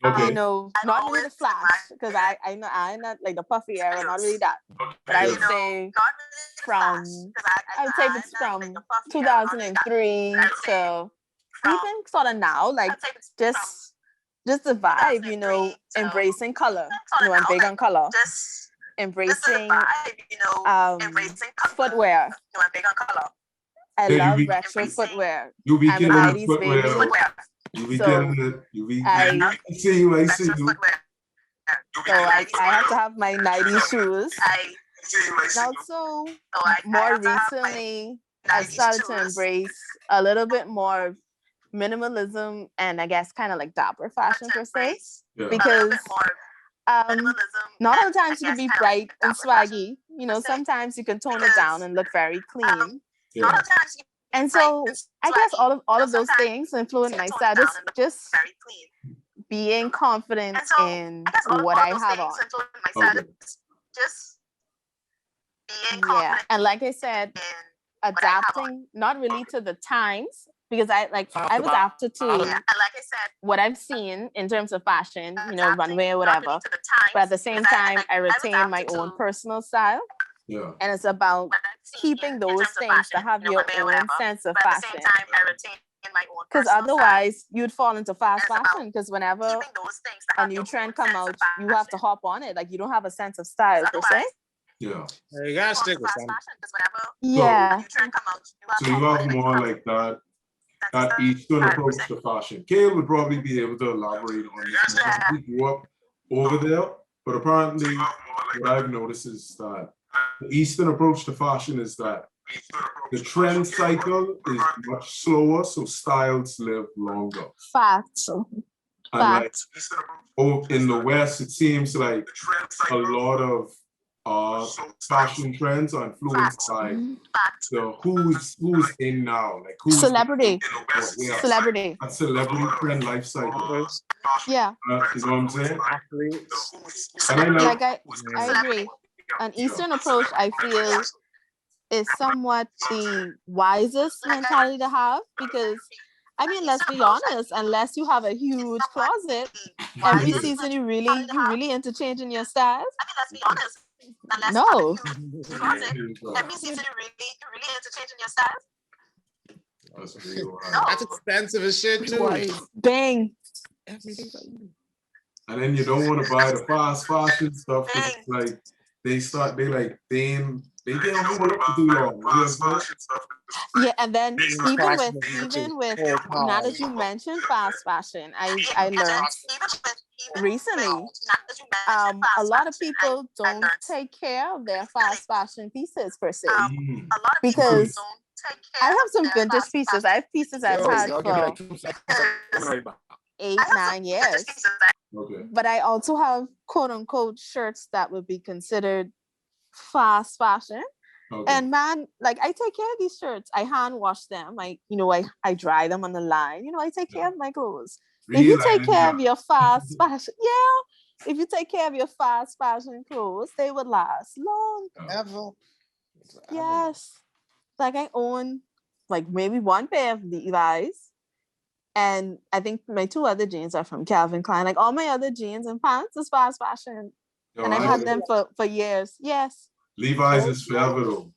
Okay. You know, not really the Flash, because I'm not like the puffy era, not really that. But I would say from I would say it's from 2003 to even sort of now, like just the vibe, you know, embracing color. You know, I'm big on color. Embracing footwear. I Yeah, love you be- retro footwear. You be I'm killing a the 90s footwear. baby. You be So, killing it. You be. I see you. I see you. So I have to have my 90s shoes. And also, more recently, I've started to embrace a little bit more of minimalism and I guess kind of like dapper fashion per se. Yeah. Because not all the times you can be bright and swaggy. You know, sometimes you can tone it down and look very clean. Yeah. And so I guess all of those things influence my style. Just being confident in what I have on. Okay. Yeah, and like I said, adapting not really to the times because I was after to what I've seen in terms of fashion, you know, runway or whatever. But at the same time, I retain my own personal style. Yeah. And it's about keeping those things to have your own sense of fashion. Because otherwise, you'd fall into fast fashion. Because whenever a new trend come out, you have to hop on it. Like you don't have a sense of style per se. Yeah. You gotta stick with something. Yeah. So you have more like that Eastern approach to fashion. Kale would probably be able to elaborate on this more. He grew up over there, but apparently what I've noticed is that the Eastern approach to fashion is that the trend cycle is much slower, so styles live longer. Fact. And like in the West, it seems like a lot of fashion trends are influenced by the who's in now, like who's Celebrity. Yeah. Celebrity. A celebrity trend life cycle. Yeah. You know what I'm saying? Athletes. And I know, Like I agree. An Eastern approach, I feel, is somewhat the wisest mentality to have because, I mean, let's be honest, unless you have a huge closet, every season you really interchanging your styles. No. that's real, right? That's expensive as shit too. Bang. And then you don't want to buy the fast fashion stuff because it's like they can't hold up for too long. You know what I'm saying? Yeah, and then even fashion with is even with so now hard. that you mentioned fast fashion, I learned recently a lot of people don't take care of their fast fashion pieces per se, because I have some vintage pieces. I have pieces I've had Y'all give me for like 2 seconds. 8-9 years, Okay. but I also have quote unquote shirts that would be considered fast fashion. Okay. And man, like I take care of these shirts. I hand wash them. I dry them on the line. I take care of my clothes. If you take care of your fast fashion, if you take care of your fast fashion clothes, they would last long. Ever. Yes. Like I own like maybe one pair of Levi's, and I think my 2 other jeans are from Calvin Klein. Like all my other jeans and pants is fast fashion, and I've had them for years. Yes. Levi's is forever though.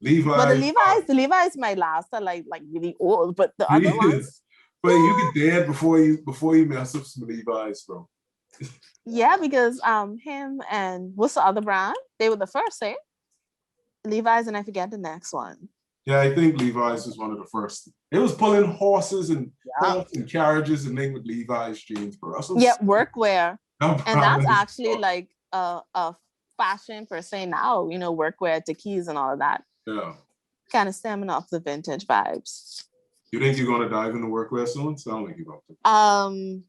But the Levi's. Levi's might last are like really old, but the other ones. But you get dead before you mess up some Levi's, bro. Yeah, because him and what's the other brand? They were the first, eh? Levi's, and I forget the next one. Yeah, I think Levi's was one of the first. It was pulling horses and carriages and thing with Levi's jeans, bro. Yeah, workwear. And that's actually like a fashion per se now, workwear, techies and all of that. Yeah. Kind of stemming off the vintage vibes. You think you're gonna dive into workwear soon? Sound like you about to.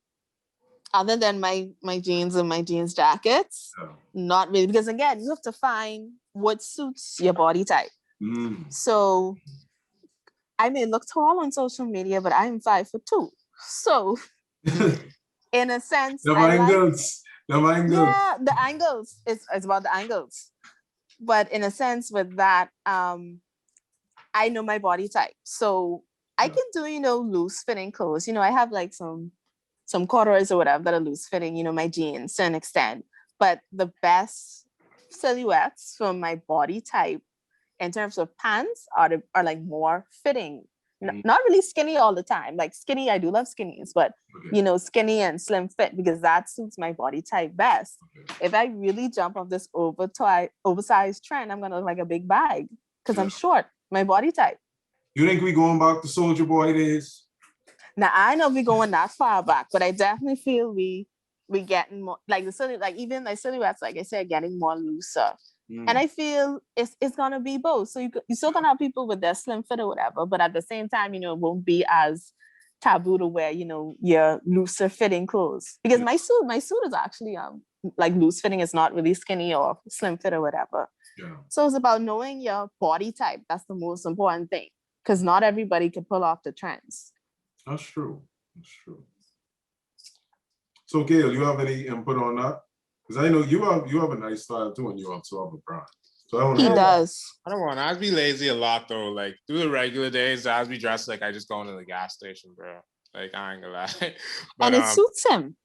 Other than my jeans and my jeans jackets, not really, because again, you have to find what suits your body type. So I may look tall on social media, but I'm 5'2". So in a sense, the angles. Yeah, the angles. It's about the angles. But in a sense with that, I know my body type. So I can do, loose fitting clothes. I have like some corduroys or whatever that are loose fitting, my jeans to an extent. But the best silhouettes for my body type in terms of pants are like more fitting. Not really skinny all the time. Like skinny, I do love skinnies, but skinny and slim fit, because that suits my body type best. If I really jump off this oversized trend, I'm gonna look like a big bag because I'm short, my body type. You think we going back to Soldier Boy days? Now I know we going that far back, but I definitely feel we getting more like even like silhouettes, like I said, getting more looser. And I feel it's gonna be both. So you're still gonna have people with their slim fit or whatever, but at the same time, it won't be as taboo to wear, your looser fitting clothes. Because my suit is actually like loose fitting. It's not really skinny or slim fit or whatever. Yeah. So it's about knowing your body type. That's the most important thing, because not everybody can pull off the trends. That's true. So Gail, you have any input on that? Because I know you have a nice style too, and you also have a brand. So He does. I don't want. I'd be lazy a lot though. Like through the regular days, I'd be dressed like I just going to the gas station, bro. Like I ain't gonna lie. But, and it suits him.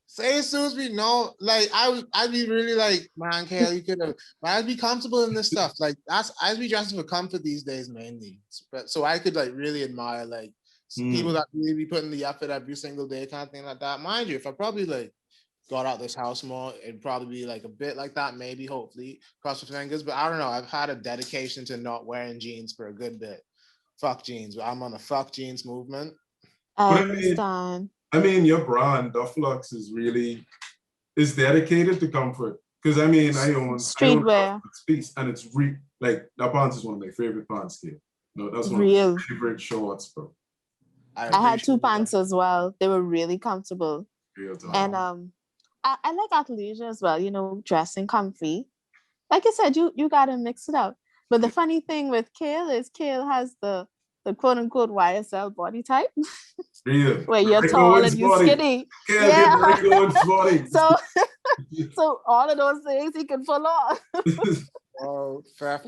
Say it suits me. No, like I'd be really like, man, Kale, you could have. But I'd be comfortable in this stuff. Like I'd be dressing for comfort these days mainly. But so I could like really admire like people that really be putting the effort every single day, kind of thing like that. Mind you, if I probably like got out this house more, it'd probably be like a bit like that, maybe, hopefully, cross my fingers. But I don't know. I've had a dedication to not wearing jeans for a good bit. Fuck jeans. But I'm on the fuck jeans movement. I understand. I mean, your brand, Dufflux, is dedicated to comfort. Because I own streetwear piece, and it's like that pants is one of my favorite pants here. No, that's one of my favorite shorts, bro. I had 2 pants as well. They were really comfortable. And I like athleisure as well, dressing comfy. Like I said, you gotta mix it up. But the funny thing with Kale is Kale has the quote unquote YSL body type. Where you're tall and you're skinny. So all of those things he can pull off. Oh, fair.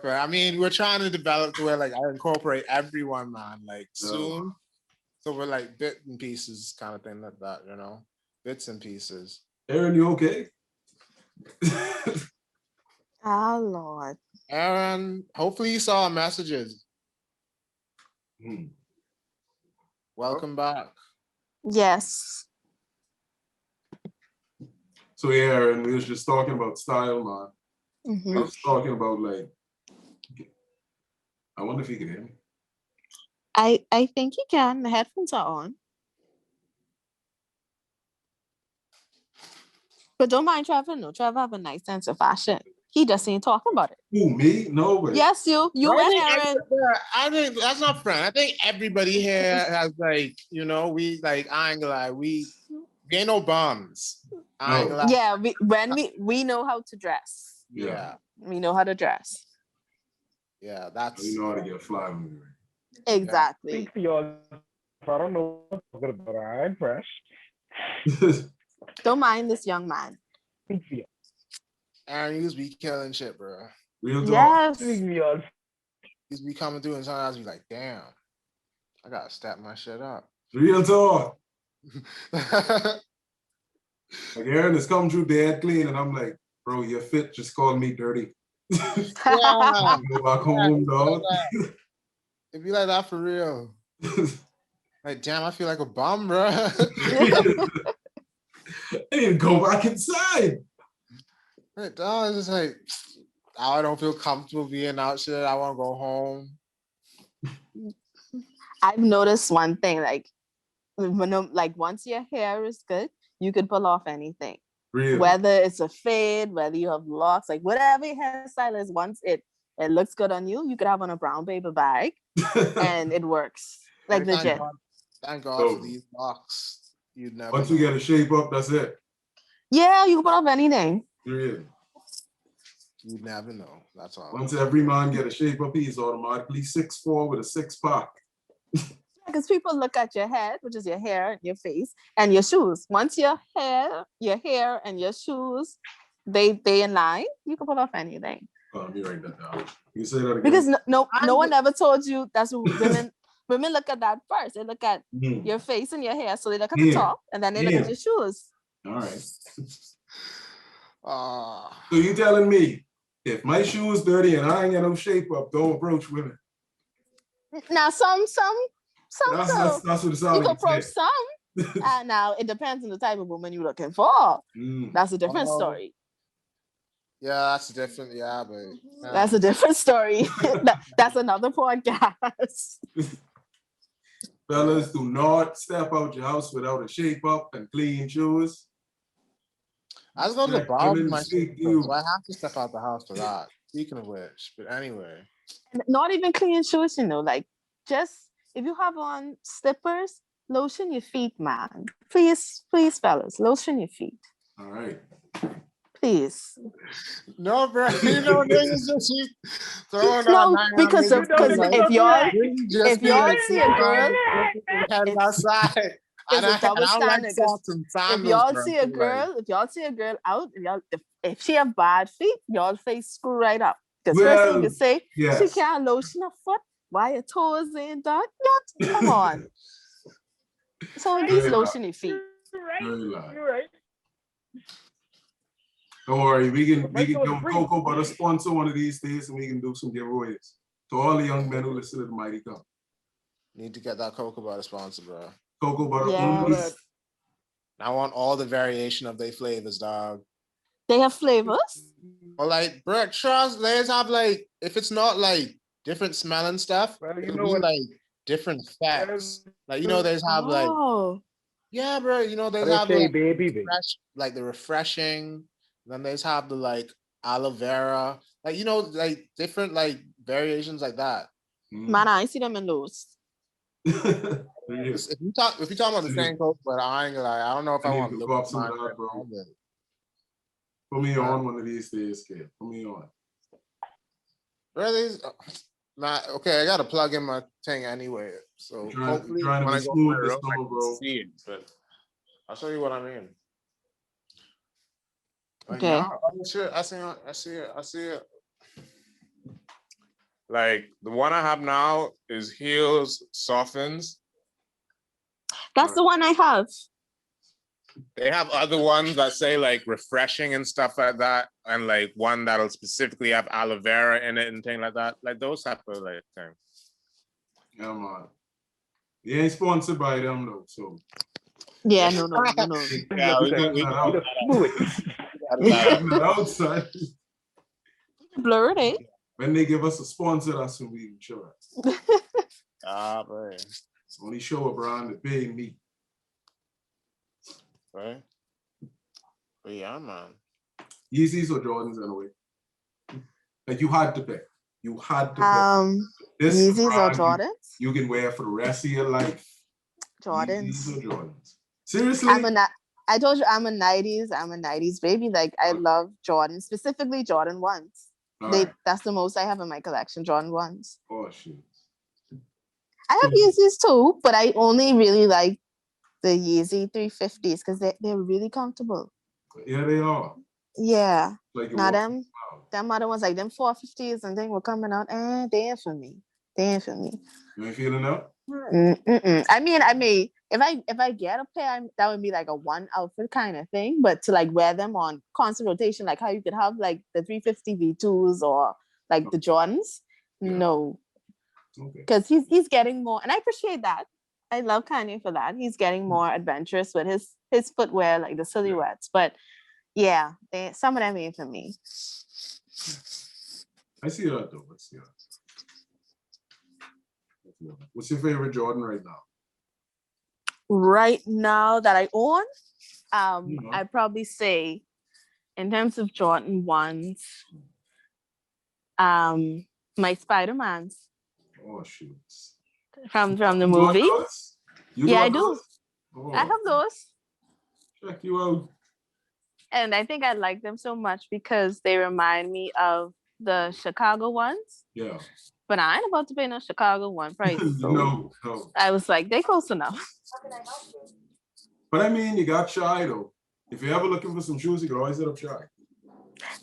I mean, we're trying to develop to where like I incorporate everyone, man. Like soon. So we're like bit and pieces kind of thing like that, bits and pieces. Aaron, you okay? Oh Lord. Aaron, hopefully you saw our messages. Welcome back. Yes. So yeah, Aaron, we was just talking about style, man. I Mhm. was talking about like, I wonder if you can hear me. I think you can. The headphones are on. But don't mind Trevor. No, Trevor have a nice sense of fashion. He just ain't talking about it. Who, me? No way. Yes, you and Aaron. I think that's not friend. I think everybody here has like, you know, we like I ain't gonna lie, we ain't no bums. I ain't No. gonna lie. Yeah, we know how to dress. Yeah, We know how to dress. yeah, that's You know how to get a fly with me. Exactly. Speak for y'all. I don't know what I'm talking about. I'm fresh. Right? Don't mind this young man. Speak for y'all. Aaron used to be killing shit, bro. Real talk. Yes. Speak for y'all. Used to be coming through and sometimes be like, damn, I gotta step my shit up. Real talk. Like Aaron is coming through dead clean, and I'm like, bro, you're fit. Just call me dirty. Yeah. Go back home, dog. It'd be like that for real. Like, damn, I feel like a bum, bro. I need to go back inside. Like, dog, it's just like, I don't feel comfortable being out shit. I want to go home. I've noticed one thing, like once your hair is good, you can pull off anything. Real. Whether it's a fade, whether you have locks, like whatever your hairstyle is, once it looks good on you, you could have on a brown paper bag and it works. Like Thank legit. God, thank God Oh. for these locks. You'd never Once you know. get a shape up, that's it. Yeah, you can put off anything. Real. You'd never know. That's all. Once every man get a shape up, he's automatically 6'4" with a 6-pack. Because people look at your head, which is your hair, and your face, and your shoes. Once your hair and your shoes, they in line, you can put off anything. Let me write that down. You say that again. Because no one ever told you that's what women look at that first. They look at Mhm. your face and your hair, so they look at the Yeah. top, and then they look Yeah. at your shoes. All right. Ah, So you telling me if my shoes dirty and I ain't got no shape up, don't approach women? Now some That's so what it you sounds can like. approach some. Now it depends on the type of woman you're looking for. Mm. That's a different Oh. story. yeah, that's different. Yeah, but That's a different story. That's another podcast. Fellas, do not step out your house without a shape up and clean shoes. I was going to the Like, bar with women my speak to sister, you. so I have to step out the house for that. Speaking of which, but anyway, Not even clean shoes, like just if you have on slippers, lotion your feet, man. Please, fellas, lotion your feet. All right. Please. no, bro, you know niggas just keep throwing No, out because if y'all see a girl, outside. it's a double standard. 'Cause if y'all see a girl out, if she have bad feet, y'all face screw right up. Because first thing you can say, yes. she can't lotion her foot. Why your toes ain't done? Come on. So at least Very lotion your feet. You're right. Don't worry, we can do Cocoa Butter sponsor one of these days, and we can do some giveaways to all the young men who listen to the Mighty Cup. Need to get that cocoa butter sponsor, bro. Cocoa Butter Yes. only. I want all the variation of their flavors, dog. They have flavors. Or like, bro, trust, let's have like, if it's not like different smelling stuff, Well, you it'll know be what? like different effects. Like, there's have like, Oh. yeah, bro, there's I have say like, baby. fresh, like the refreshing, then there's have the like aloe vera, like, like different like variations like that. Man, I see them in those. If you talk about the same coke, but I ain't gonna lie, I don't know if I want to look up up some my of that, bro. but Put me on one of these days, kid. Put me on. really, okay, I gotta plug in my thing anyway. So hopefully trying to when be I go smooth my this room, I summer, can bro. see it, but I'll show you what I mean. Like, Okay. now, oh, shit, I see it. Like the one I have now is Heels Softens. That's the one I have. They have other ones that say like refreshing and stuff like that, and like one that'll specifically have aloe vera in it and things like that. Like those type of like things. Yeah, man. You ain't sponsored by them though, so. Yeah, no. Yeah, we got can that out. Move it. We got that outside. Blurred, eh? When they give us a sponsor, that's when we show it. Ah, boy. It's the only show a brand that pay me. Right? But yeah, man. Yeezys or Jordans in a way. Like you had to pick. You had to pick. This Yeezys or brand Jordans? you can wear for the rest of your life. Jordans. Yeezys or Jordans. Seriously? I told you I'm a 90s baby. Like I love Jordan, specifically Jordan 1s. Right. That's the most I have in my collection, Jordan 1s. Oh shit. I have Yeezys too, but I only really like the Yeezy 350s because they're really comfortable. Yeah, they are. Yeah. Like Now them other ones like them 450s and they were coming out, they ain't for me. They ain't for me. You ain't feeling that? I mean, if I get a pair, that would be like a one outfit kind of thing. But to like wear them on constant rotation, like how you could have like the 350 V2s or like the Jordans, no. Okay. Because he's getting more, and I appreciate that. I love Kanye for that. He's getting more adventurous with his footwear, like the silhouettes. But yeah, some of them ain't for me. I see that though. I see that. What's your favorite Jordan right now? Right now that I own, I'd probably say in terms of Jordan 1s, my Spider-Mans. Oh shoot. From the movie. Yeah, I do. Oh, I have those. check you out. And I think I like them so much because they remind me of the Chicago ones. Yeah. But I ain't about to pay no Chicago one price. So No. I was like, they close enough. But I mean, you got Shy though. If you're ever looking for some shoes, you can always hit up Shy.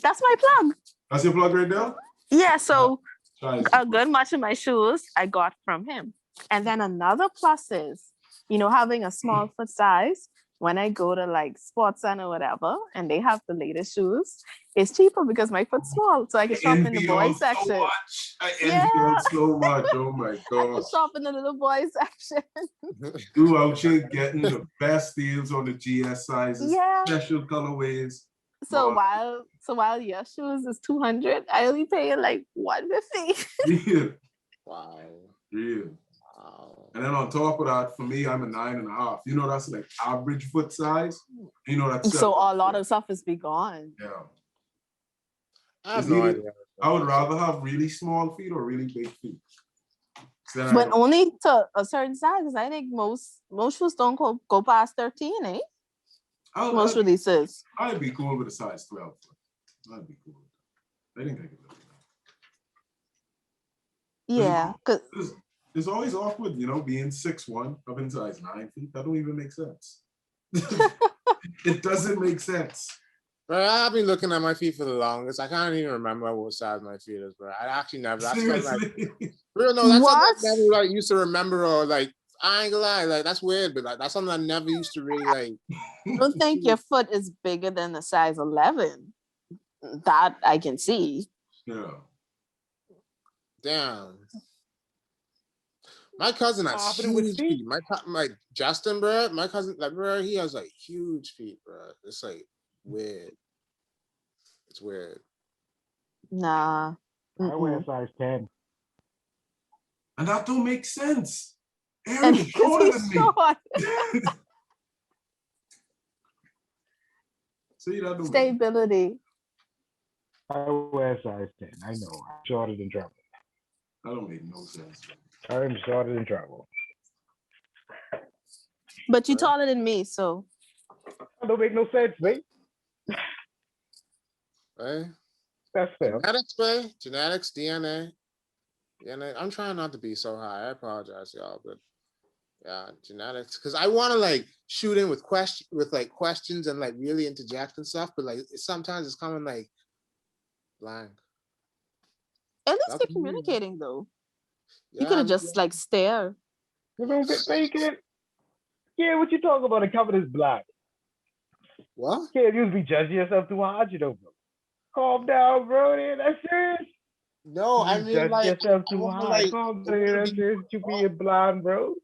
That's my plug. That's your plug right there? Yeah, so Shy's a good much of my shoes I got from him. And then another plus is, having a small foot size, when I go to like Sports Center or whatever, and they have the latest shoes, it's cheaper because my foot's small. So I can shop in the boys section. So much. I envy them so much. Oh my I God. can shop in the little boys section. You out here getting the best deals on the GS sizes, Yeah. special colorways. So Wow. while your shoes is 200, I only pay like 150. Yeah. Wow. Yeah. Wow. And then on top of that, for me, I'm a 9.5. That's like average foot size. That's So a lot of stuff is be gone. Yeah. I have no idea. I would rather have really small feet or really big feet. So But only to a certain size, because I think most shoes don't go past 13, eh? Most releases. I'd be cool with a size 12. I'd be cool with that. I think I could live with that. Yeah, because it's always awkward, being 6'1", having size 9 feet. That don't even make sense. It doesn't make sense. Bro, I've been looking at my feet for the longest. I can't even remember what size my feet is, bro. I actually never. That's Seriously? real no. That's What? something I never used to remember, or like I ain't gonna lie, like that's weird, but like that's something I never used to really like. I don't think your foot is bigger than a size 11. That I can see. Yeah. Damn. My cousin has huge feet. My Justin, bro. My cousin, like, bro, he has like huge feet, bro. It's like weird. It's weird. Nah. I wear a size 10. And that don't make sense. And Aaron is because shorter he's than me. short. See, that don't make Stability. I wear a size 10. I know. I'm shorter than trouble. That don't make no sense. I'm shorter than trouble. But you're taller than me, so. That don't make no sense, mate. Right? That's fair. Genetics, bro. Genetics, DNA. I'm trying not to be so high. I apologize, y'all, but yeah, genetics. Because I want to like shoot in with questions and like really interject and stuff, but like sometimes it's coming like blank. At least That's they're me. communicating though. Yeah, You could have just like stare. You don't get bacon. Yeah, what you talking about? The cover is black. What? Can't you be judging yourself too hard, bro. Calm down, bro. That's serious. No, I mean Judge like yourself I too wanna, hard. like, Calm down. That's serious. You being blind, bro.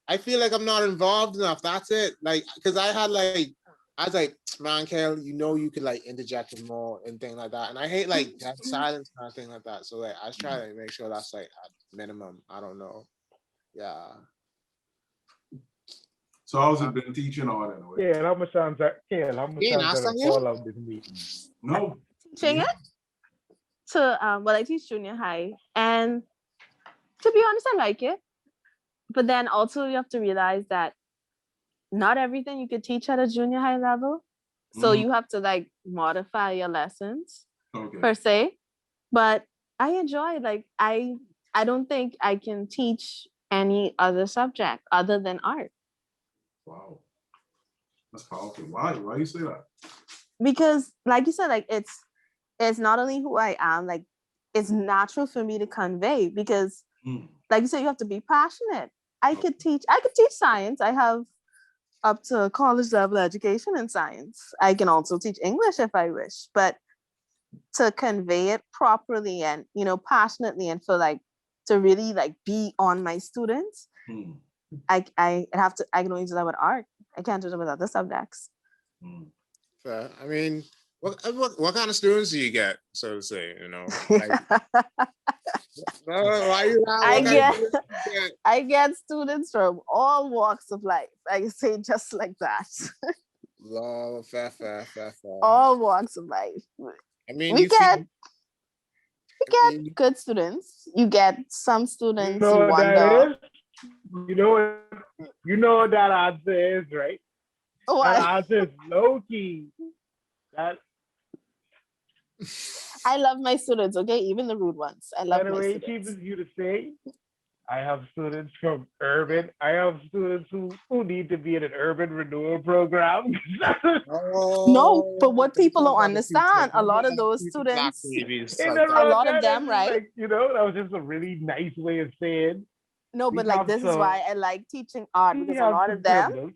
I feel like I'm not involved enough. That's it. Like, because I had like I was like, man, Kel, you know you could like interject with more and things like that. And I hate like that silence kind of thing like that. So like I was trying to make sure that's like at minimum. I don't know. Yeah. So how's it been teaching all that way? Yeah, how much times that fall out this meeting? No. Teaching it to well, I teach junior high, and to be honest, I like it. But then also you have to realize that not everything you could teach at a junior high level. So you have to like modify your lessons per se. But I enjoy like I don't think I can teach any other subject other than art. Wow. That's powerful. Why? Why you say that? Because like you said, like it's not only who I am, like it's natural for me to convey because like you said, you have to be passionate. I could teach science. I have up to college level education in science. I can also teach English if I wish, but to convey it properly and, you know, passionately and for like, to really like be on my students, I can only do that with art. I can't do that with other subjects. Fair. I mean, what kind of students do you get, so to say, you know? Like, I get students from all walks of life. I can say just like that. Fair. All walks of life. I mean, we get good students. You get some students You know what wonder. that is? You know what that answer is, right? What? That answer is low key. I love my students, okay? Even the rude ones. I love my students. Cheapest you to say, I have students from urban. I have students who need to be in an urban renewal program. No, but what people don't understand, a lot of those students, a lot of them, right? Like, you know, that was just a really nice way of saying. No, but like this is why I like teaching art, because a lot of them,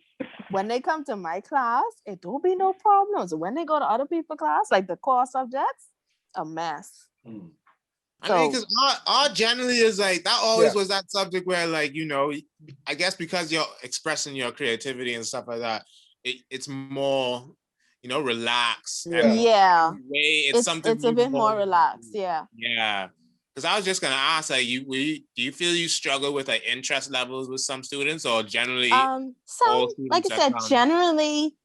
when they come to my class, it don't be no problems. When they go to other people's class, like the core subjects, a mess. I mean, because art generally is like, that always was that subject where, like, you know, I guess because you're expressing your creativity and stuff like that, it's more, you know, relaxed. Yeah. It's something it's a bit more relaxed. Yeah. Yeah. Because I was just gonna ask, like, do you feel you struggle with like interest levels with some students, or generally? Some, like I said, generally.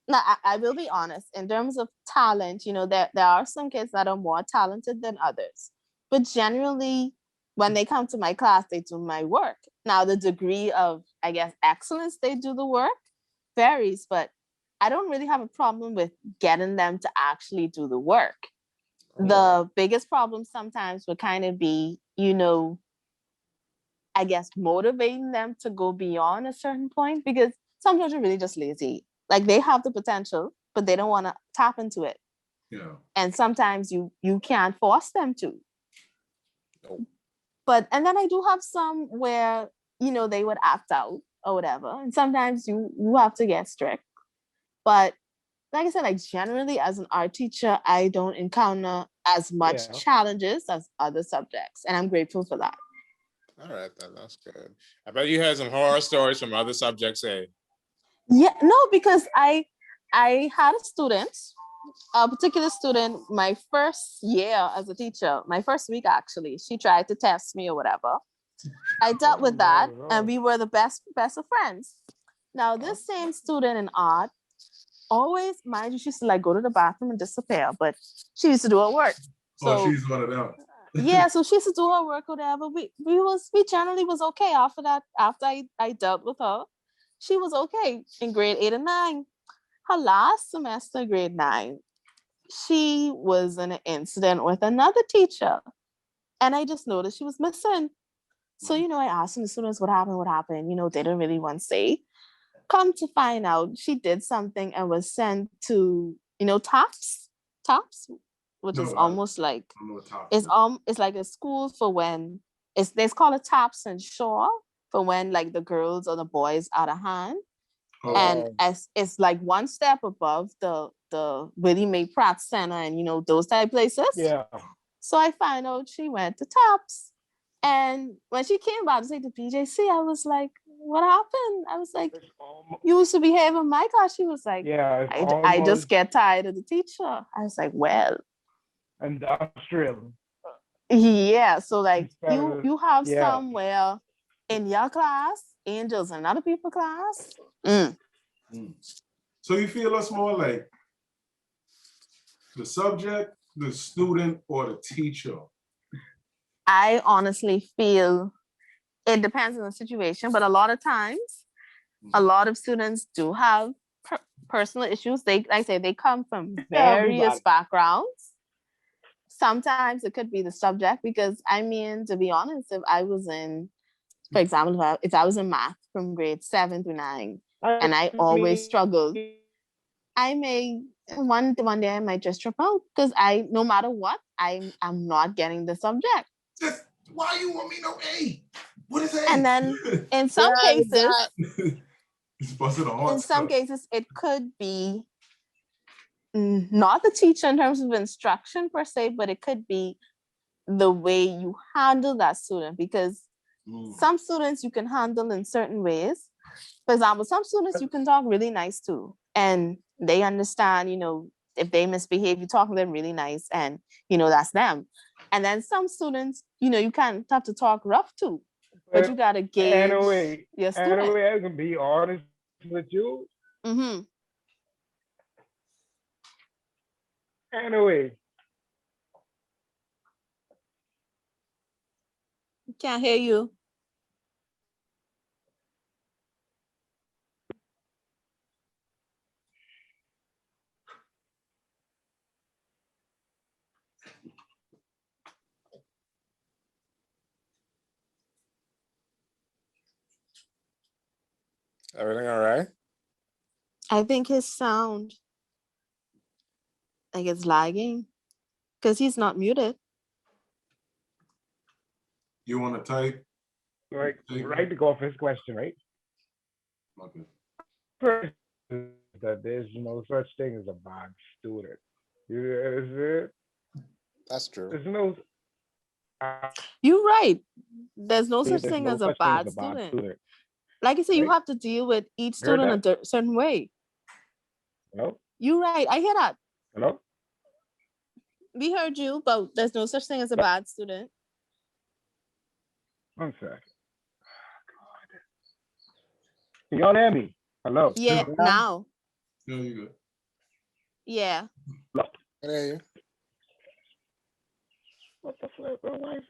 Now, I will be honest. In terms of talent, you know, there are some kids that are more talented than others. But generally, when they come to my class, they do my work. Now, the degree of, I guess, excellence they do the work varies, but I don't really have a problem with getting them to actually do the work. The biggest problem sometimes would kind of be, you know, I guess, motivating them to go beyond a certain point, because some children are really just lazy. Like, they have the potential, but they don't want to tap into it. Yeah. And sometimes you can't force them to. But, and then I do have some where, you know, they would opt out or whatever. And sometimes you have to get strict. But like I said, like generally as an art teacher, I don't encounter as much challenges as other subjects. And I'm grateful for that. All right, that's good. I bet you had some horror stories from other subjects, eh? Yeah, no, because I had a particular student, my first year as a teacher, my first week actually, she tried to test me or whatever. I dealt with that, and we were the best of friends. Now, this same student in art, always, mind you, she used to like go to the bathroom and disappear, but she used to do her work. So, she's one of them. Yeah, so she used to do her work, whatever. We generally was okay after that. After I dealt with her, she was okay in grade 8 and 9. Her last semester, grade 9, she was in an incident with another teacher, and I just noticed she was missing. So, you know, I asked the students what happened. You know, they didn't really want to say. Come to find out, she did something and was sent to, you know, TOPS, which is almost like it's like a school for when they call it TOPS and Shaw for when like the girls or the boys out of hand, and as it's like one step above the Willie Mae Pratt Center and, you know, those type places. Yeah. So I find out she went to TOPS, And when she came back to say to PJC, I was like, what happened? I was like, you used to behave in my class. She was like, Yeah, it's I just almost get tired of the teacher. I was like, well, industrial. yeah. So like It's you have yeah. somewhere in your class, angels in other people's class. So you feel us more like the subject, the student, or the teacher? I honestly feel it depends on the situation, but a lot of times, a lot of students do have personal issues. They, like I say, they come from various Everybody. backgrounds. Sometimes it could be the subject, because I mean, to be honest, if I was in, for example, if I was in math from grade 7 to 9, and I always struggled, I may one day I might just drop out, because no matter what, I'm not getting the subject. Just, why you want me no A? What is A? And then in some cases, It's busting a heart in some stuff. cases, it could be not the teacher in terms of instruction per se, but it could be the way you handle that student, because some students you can handle in certain ways. For example, some students you can talk really nice to, and they understand, if they misbehave, you talk to them really nice, and that's them. And then some students, you can't have to talk rough to, but you gotta gauge your student. Anyway, I can be honest with you. Anyway, Can't hear you. Everything all right? I think his sound, like, it's lagging, because he's not muted. You want to type? right to go off his question, right? Okay. First, that there's no such thing as a bad student. That's true. There's no. You're right. There's no such There's thing no as a such thing bad as a bad student. student. Like I said, you Right? have to deal with each You heard student a certain way. Hello? You're right. I hear that. Hello? We heard you, but there's no such thing as a bad student. One sec. Can y'all hear me? Hello? Yeah, now. No, you good. Yeah. Hello? I hear you. What the fuck, bro?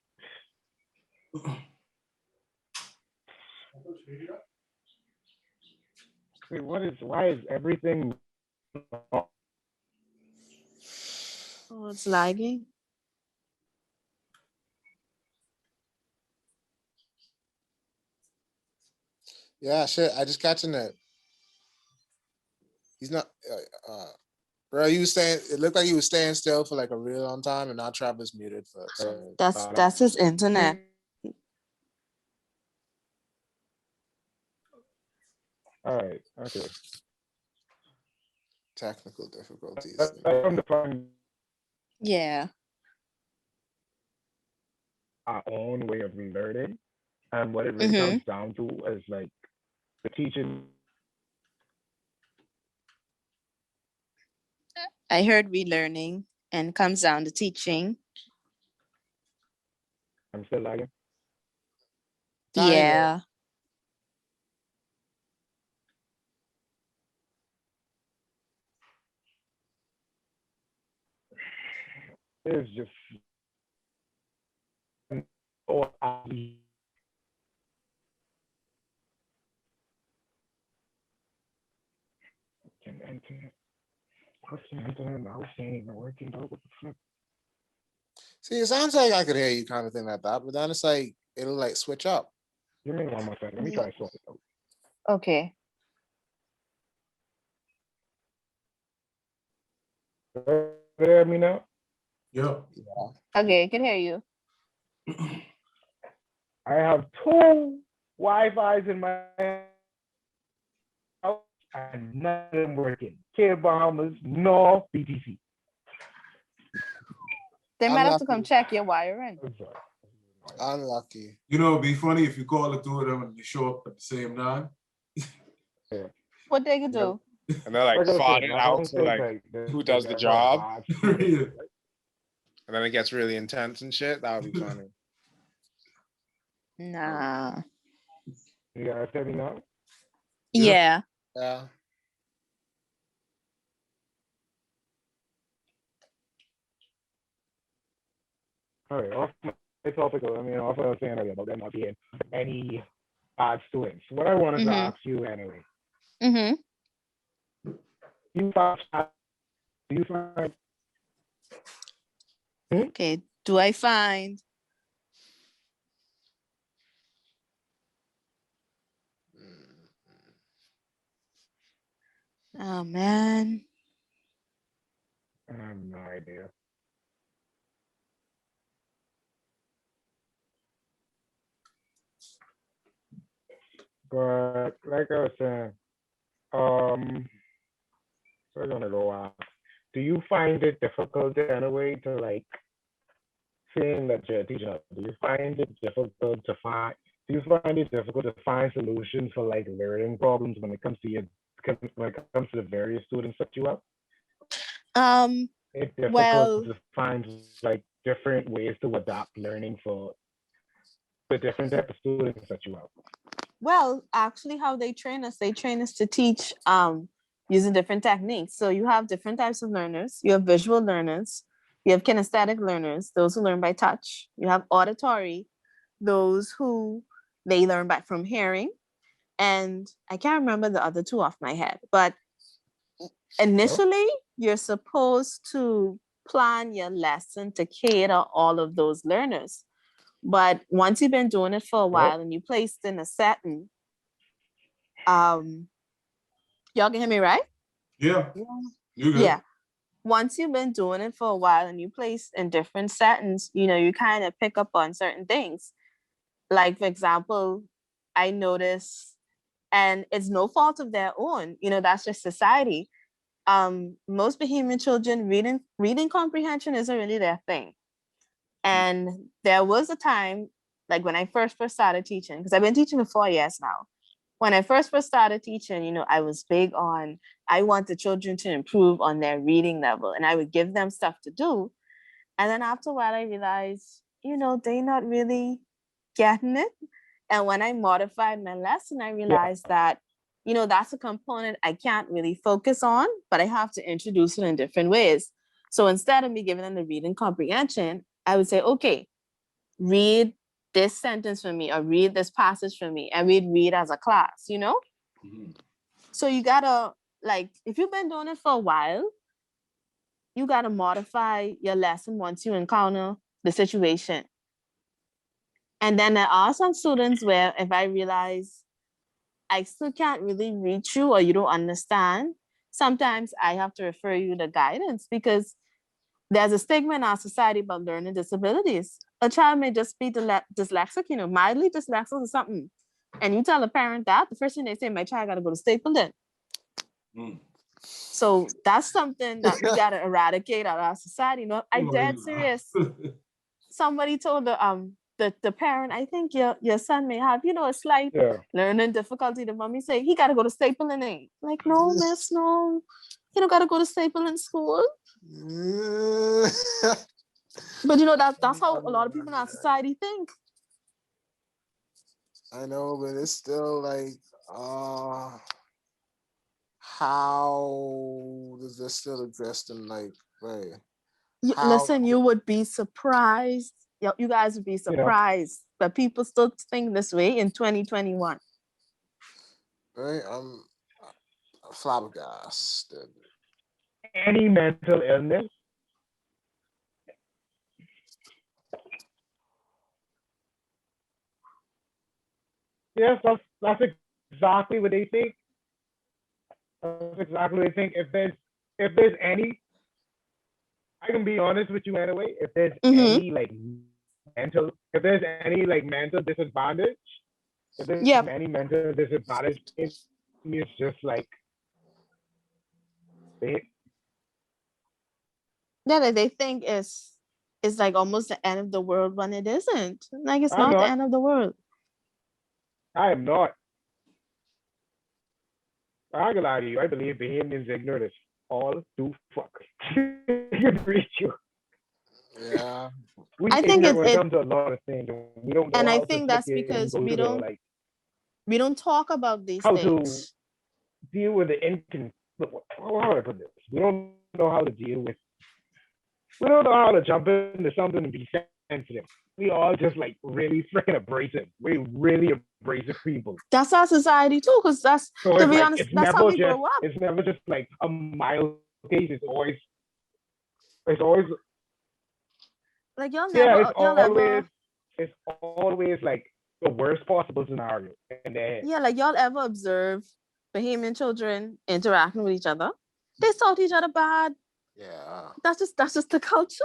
Wait, why is everything? Oh, it's lagging. Yeah, shit. I just catching that. He's not. Bro, he was staying. It looked like he was staying still for like a real long time, and now Travis muted for some reason. That's his internet. All right. Okay. Technical difficulties. I'm defining Yeah. our own way of learning, and what it really comes down to is like the teaching. I heard relearning and comes down to teaching. I'm still lagging. Yeah. It's just or internet. See, it sounds like I could hear you kind of thing like that, but then it's like it'll like switch up. Give me one more second. Let me try to sort it out. Okay. You hear me now? Yeah. Okay, I can hear you. I have 2 Wi-Fis in my house and none of them working. Kid Bahamas, no BTC. They might have to come check your wiring. I'm sorry. Unlucky. You know, it'd be funny if you call the two of them and they show up at the same time. What they could do? And they're like Like I said, fought it I out don't to think like this who is does the ever a job, bad Yeah. student. and then it gets really intense and shit. That would be funny. Nah. You guys hear me now? Yeah. Yeah. All right, off my topic. I mean, off what I was saying earlier about there not being any bad students. What I wanted to ask you anyway. Mm-hmm. You find Okay. Do I find? Oh man. I have no idea. But like I was saying, so I'm gonna go ask. Do you find it difficult in a way to like seeing that you're a teacher? Do you find it difficult to find? Do you find it difficult to find solutions for like learning problems when it comes to when it comes to the various students that you have? It's difficult Well, to find like different ways to adapt learning for the different type of students that you have. well, actually how they train us to teach using different techniques. So you have different types of learners. You have visual learners, you have kinesthetic learners, those who learn by touch. You have auditory, those who they learn by from hearing. And I can't remember the other two off my head, but initially you're supposed to plan your lesson to cater all of those learners. But once you've been doing it for a while and you placed in a setting, y'all can hear me, right? Yeah. You good. Yeah. Once you've been doing it for a while and you place in different settings, you know, you kind of pick up on certain things. Like, for example, I notice, and it's no fault of their own, you know, that's just society. Most Bahamian children reading comprehension isn't really their thing. And there was a time, like when I first started teaching, because I've been teaching for 4 years now. When I first started teaching, you know, I was big on, I want the children to improve on their reading level, and I would give them stuff to do. And then after a while, I realized, you know, they're not really getting it. And when I modified my lesson, I realized that, you know, that's a component I can't really focus on, but I have to introduce it in different ways. So instead of me giving them the reading comprehension, I would say, okay, read this sentence for me or read this passage for me, and we'd read as a class, you know? Mhm. So you gotta, like, if you've been doing it for a while, you gotta modify your lesson once you encounter the situation. And then there are some students where if I realize I still can't really reach you or you don't understand, sometimes I have to refer you to guidance, because there's a stigma in our society about learning disabilities. A child may just be dyslexic, you know, mildly dyslexic or something. And you tell a parent that, the first thing they say, my child got to go to Stapleton. Mm. So that's something that we got to eradicate out of our society. You know, I'm dead serious. Somebody told the parent, I think your son may have, you know, a slight learning difficulty. The mommy say, he got to go to Stapleton. Like, no, miss, no. You don't got to go to Stapleton school. But you know, that's how a lot of people in our society think. I know, but it's still like, how does this still exist in like, right? Listen, you would be surprised. You guys would be surprised that people still think this way in 2021. Right? I'm flabbergasted. Any mental illness? Yes, that's exactly what they think. That's exactly what they think. If there's any, I can be honest with you anyway. If there's any like if there's any like mental disadvantage, if there's any mental disadvantage, it's just like they think it's it's like almost the end of the world when it isn't. Like it's I'm not the not. end of the world. I am not. I ain't gonna lie to you. I believe Bahamians ignorant as all too fuck. Agree with you. Yeah. We I think ignorant when it it comes to a lot of things. We don't know and I how to think that's flick it and because go to the like we don't talk about these how to things. deal with the how do I put this? We don't know how to deal with. We don't know how to jump into something and be sensitive. We all just like really freaking abrasive. We really abrasive people. That's our society too, because that's So to it's be like honest, that's how we grow up. it's never just like a mild case. It's always Like y'all yeah. never y'all ever It's always like the worst possible scenario in their head. yeah, like y'all ever observe Bahamian children interacting with each other? They talk to each other bad. Yeah. That's just the culture.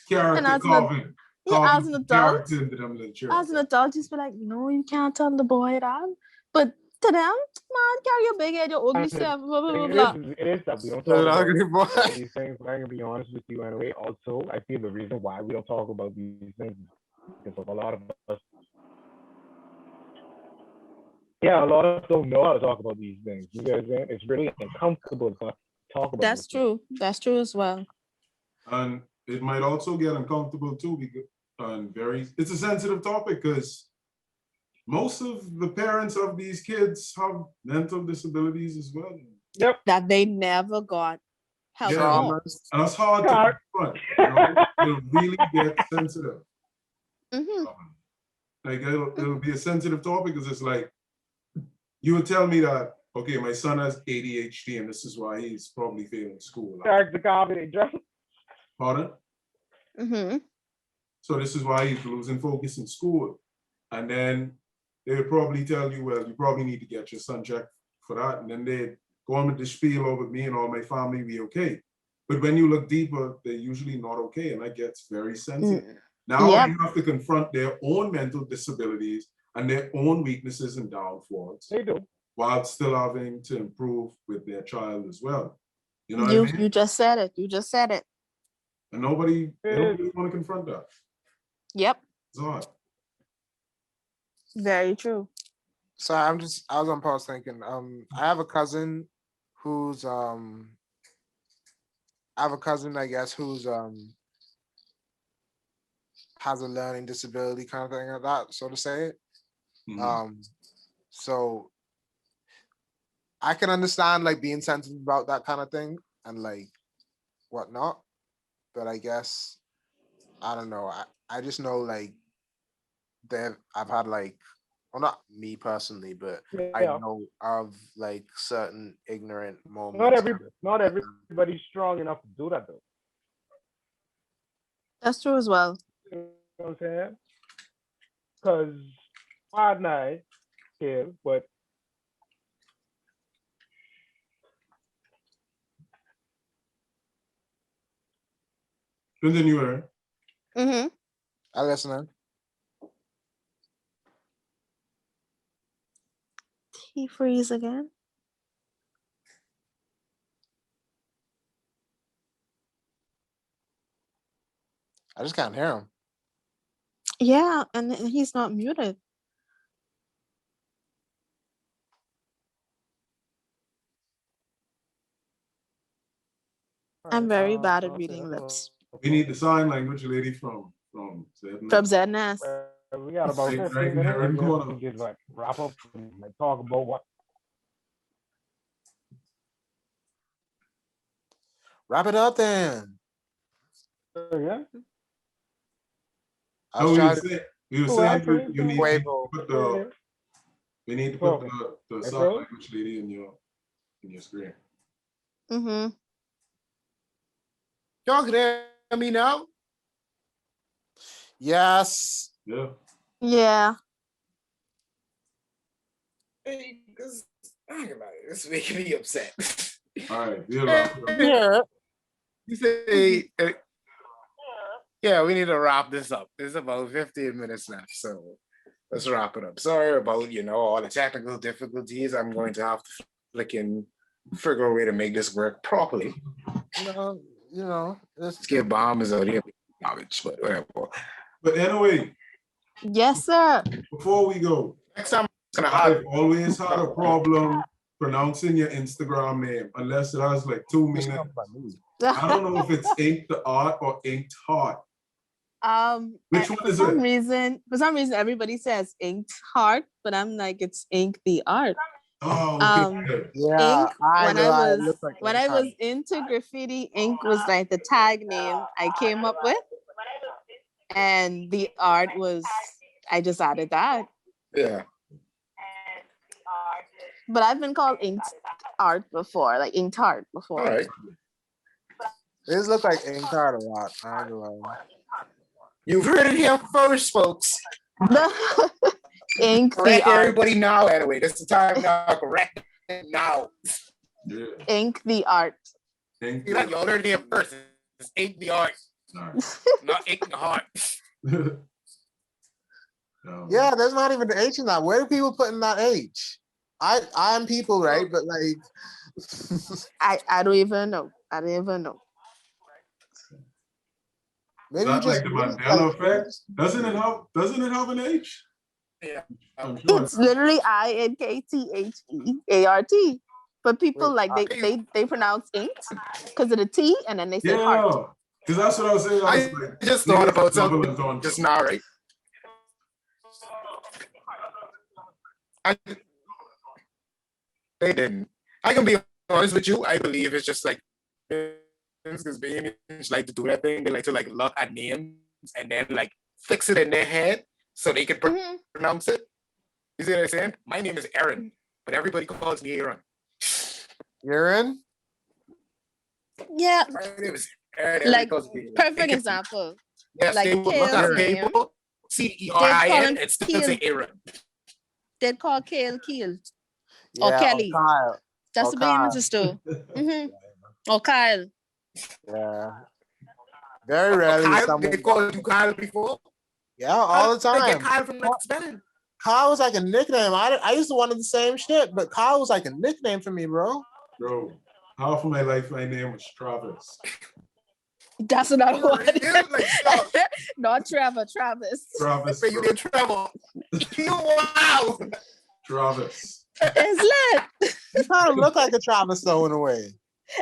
Character as an carving. as an adult, Character into them little as an children. adult, you just be like, no, you can't tell the boy that. But to them, man, carry your big head, your ugly And self, blah blah blah blah. it is that we don't Little talk ugly boy. about these things. But I'm gonna be honest with you anyway. Also, I feel the reason why we don't talk about these things is because a lot of us, a lot of us don't know how to talk about these things. You know what I'm saying? It's really uncomfortable to talk about. That's true. That's true as well. And it might also get uncomfortable too, because it's a sensitive topic because most of the parents of these kids have mental disabilities as well. Yep. That they never got help for. And it's hard to confront. It'll really get sensitive. Mm-hmm. Like it'll be a sensitive topic because it's like you would tell me that, okay, my son has ADHD and this is why he's probably failing school. Character comedy, Pardon? Mm-hmm. So this is why he's losing focus in school. And then they would probably tell you, well, you probably need to get your son checked for that. And then they'd go on with the spiel over me and all my family, we okay. But when you look deeper, they're usually not okay. And that gets very sensitive. Now you have to confront their own mental disabilities and their own weaknesses and downfalls. They do. While still having to improve with their child as well. You know what I mean? You just said it. You just said it. And nobody want to confront that. Yep. It's hard. Very true. So I was on pause thinking, I have a cousin who's I guess, who's has a learning disability kind of thing like that, so to say it. Mm-hmm. So I can understand like being sensitive about that kind of thing and like whatnot, but I guess I don't know. I just know like I've had like, well, not me personally, but I know of like certain ignorant moments. Not everybody's strong enough to do that though. That's true as well. You know what I'm saying? Because hard night here, but Continue, Aaron. Mm-hmm. I listen. He freeze again. I just can't hear him. Yeah, and he's not muted. I'm very bad at reading lips. We need the sign language lady from ZNS. From ZNS. We got about 15 minutes. We just like wrap up and like, talk about what. Wrap it up then. Yeah. We were saying you need to put we need to put the sign language lady in your screen. Mm-hmm. Y'all can hear me now? Yes. Yeah. Yeah. Hey, this is making me upset. All right. Yeah. You say, yeah, we need to wrap this up. There's about 15 minutes left, so let's wrap it up. Sorry about, all the technical difficulties. I'm going to have to figure a way to make this work properly. Let's get bombers out here knowledge, but whatever. But anyway, Yes, sir. before we go, Next time, I'm gonna I've have always had a problem pronouncing your Instagram name unless it has like 2 minutes. I don't know if it's Ink the Art or Inked Heart. Which one For is some it? reason, everybody says inked heart, but I'm like, it's ink the art. Oh, Um, okay. Yeah, Ink, when I it was looks like when Ink I Heart. was into graffiti, ink was like the tag name I came up with, and the art was I just added that. yeah. But I've been called inked art before, like inked heart before. All right. This look like Ink Heart a lot. I ain't gonna lie. You've heard it here first, folks. Ink the Correct art. everybody now. Anyway, this is the time now. Correct it now. Yeah. Ink the art. Thank You like y'all heard it here first. It's ink the art, not ink the heart. you. Yeah, there's not even the H in that. Where do people put in that H? I'm people, right? But like, I don't even know. I don't even know. Is maybe you that just like the Mandela effect? Doesn't it have an H? Yeah. I'm sure. It's literally INKTHEART. But people Wait, like they pronounce inked because of the T and then they say heart. Yeah, because that's what I was saying. I was like, I just thought about double something entendre. just now, right? They didn't. I can be honest with you. I believe it's just like because babies like to do that thing. They like to like look at names and then like fix it in their head so they can Mhm. pronounce it. You see what I'm saying? My name is Aaron, but everybody calls me Aaron. you're in? Yeah, My name is Aaron. like everybody calls me Aaron. perfect They can- example. Yes, like they would look at Kale's name. people, CERIN, and still say Aaron. They'd call Kale Keel Yeah, or Kelly. Kyle. That's or the name Kyle. of the store. Or Kyle. Yeah. Very rarely Kyle, someone. they called you Kyle before? Yeah, all the How did they time. get Kyle from the spelling? Kyle was like a nickname. I used to want the same shit, but Kyle was like a nickname for me, bro. Bro, half of my life, my name was Travis. That's another You one. really like stop. Not Trevor, Travis. Travis. Say you bro. in trouble. You wow. Travis. It's lit. You kind of look like a Travis though in a way.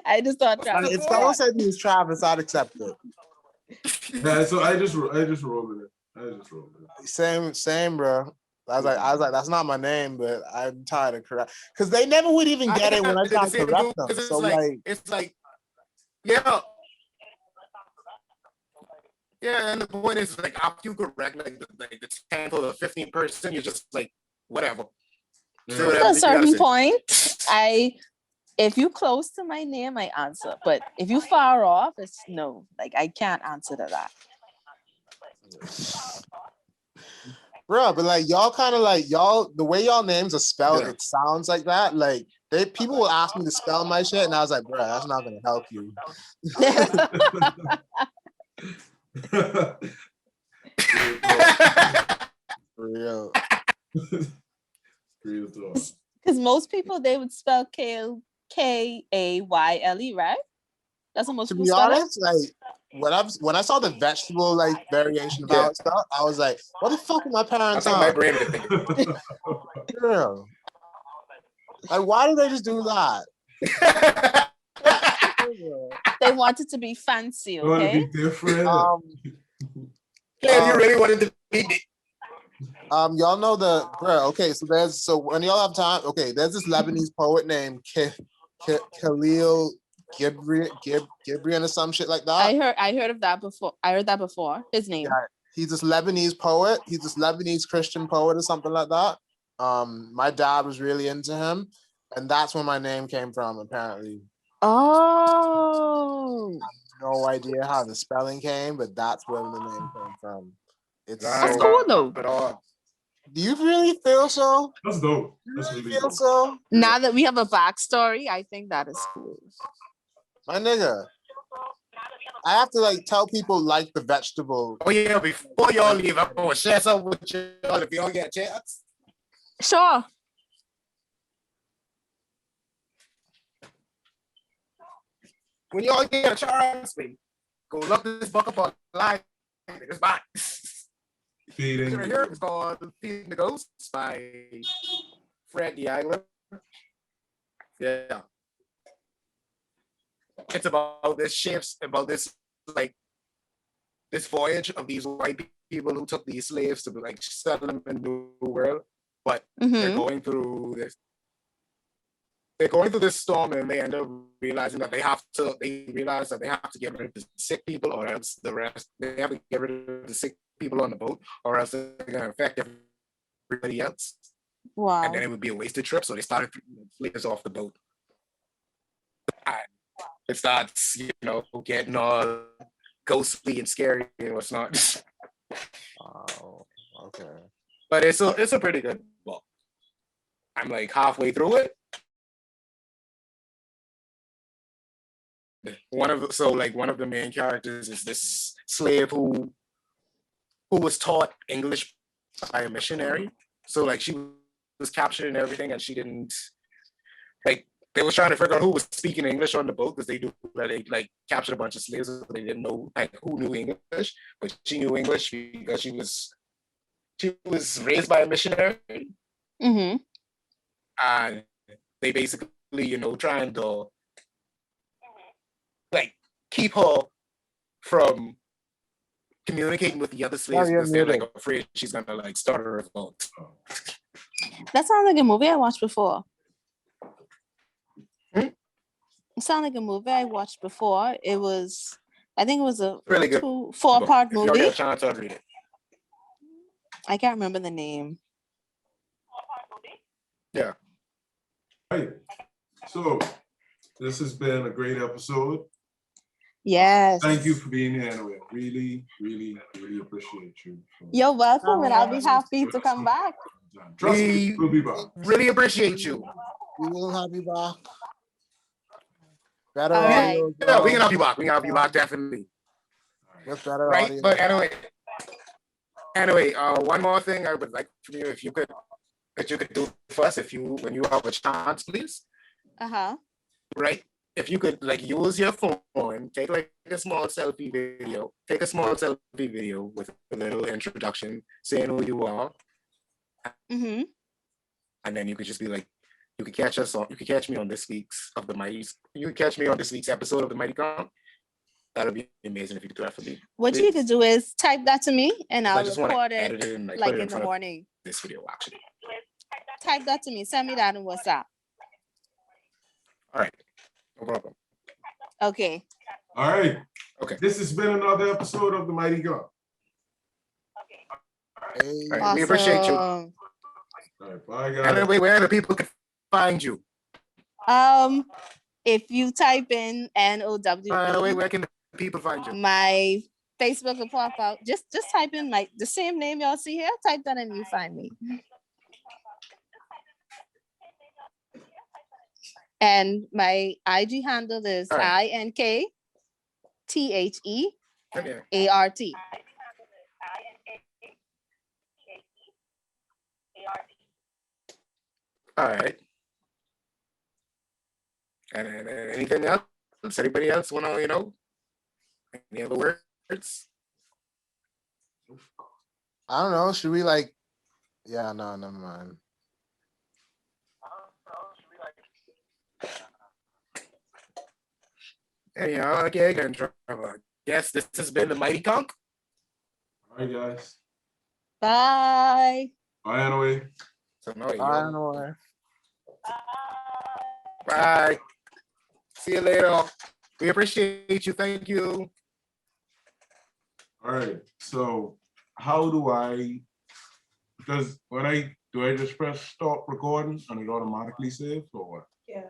I just thought Like, Travis. if someone said he was Travis, I'd accept it. Yeah, so I just rolled with it. Same, bro. I was like, that's not my name, but I'm tired of correct because they never would even get it when I tried to correct them. So It's like, yeah. Yeah, and the point is like after you correct like the 10th or the 15th person, you're just like, whatever. Say Yeah. whatever At a you certain gotta say. point, if you close to my name, I answer. But if you far off, it's no. Like I can't answer to that. bro, but like y'all kind of like the way y'all names are spelled, Yeah. it sounds like that. Like people will ask me to spell my shit, and I was like, bro, that's not gonna help you. For real. Real talk. Because most people they would spell Kayle, Kayle, right? That's what most To people be spell it. honest, like when I saw the vegetable like variation about Yeah. stuff, I was like, what the fuck are my parents That's how my on? brain would think. Girl. Like, why do they just do that? They want it to be fancy, You want to okay? be different. Yeah, you really wanted to be Y'all know so when y'all have time, okay, there's this Lebanese poet named Khalil Gibran or some shit like that. I heard of that before. I heard that before. His name. Yeah, he's this Lebanese poet. He's this Lebanese Christian poet or something like that. My dad was really into him, and that's where my name came from, apparently. Oh. No idea how the spelling came, but that's where the name came from. It's That's so, cool though. But all. do you really feel so? That's dope. Do you That's really really feel dope. so? Now that we have a backstory, I think that is cool. My nigga. I have to like tell people like the vegetable. Oh yeah, before y'all leave, I'm gonna share something with y'all if y'all get a chance. Sure. When y'all get a chance, go look this book up online. It's fine. Feeding. Right here, it's called Feeding the Ghosts by Fred the Idler. Yeah. It's about this ships, about this like this voyage of these white people who took these slaves to like settle them in the New World, but they're going through this. They're going through this storm, and they end up realizing that they have to. They realize that they have to get rid of the sick people, or else the rest. They have to get rid of the sick people on the boat, or else they're going to affect everybody else. Wow. And then it would be a wasted trip. So they started slaves off the boat. And it starts, getting all ghostly and scary and what's not. Oh, okay. But it's a pretty good book. I'm like halfway through it. One of the main characters is this slave who was taught English by a missionary. So like she was captured and everything, and she didn't like. They was trying to figure out who was speaking English on the boat because they do that. They like captured a bunch of slaves, so they didn't know like who knew English, but she knew English because she was raised by a missionary. Mm-hmm. And they basically, trying to like keep her from communicating with the other slaves because they're like afraid she's gonna like start a revolt. That sounds like a movie I watched before. It sounded like a movie I watched before. I think it was a really good 4-part movie. If y'all get a chance, I'll read it. I can't remember the name. Yeah. Right. So this has been a great episode. Yes. Thank you for being here, anyway. Really, really, really appreciate you. You're welcome, and I'll be happy to come back. Trust me, we'll be back. Really appreciate you. We will have you back. Better All right. audio. Yeah, we can have you back. We can have you back definitely. With better Right, audio. but anyway, one more thing I would like from you, if you could do for us, when you have a chance, please. Right, if you could like use your phone, take like a small selfie video, with a little introduction, saying who you are, Mm-hmm. and then you could just be like, you could catch me on this week's episode of the Mighty Con. That'd be amazing if you could do that for me. What you could do is type that to me, and I'll record it edit it and, like put it in the morning. This video actually. Type that to me. Send me that on WhatsApp. All right, no problem. Okay. All right. Okay. This has been another episode of the Mighty God. Hey. All right, we appreciate you. All right, bye guys. And then where the people can find you? If you type in NOW, where can the people find you? my Facebook will pop out. Just type in the same name y'all see here. Type that and you find me. And my IG handle is INKTHEART. All right. And anything else? Anybody else want to, any other words? I don't know. Should we like? Yeah, no, never mind. Anyhow, okay, yes, this has been the Mighty Conk. All right, guys. Bye. Bye, anyway. So Bye. Bye. See you later. We appreciate you. Thank you. All right. So how do I? Because do I just press stop recording and it automatically saves or what? Yeah.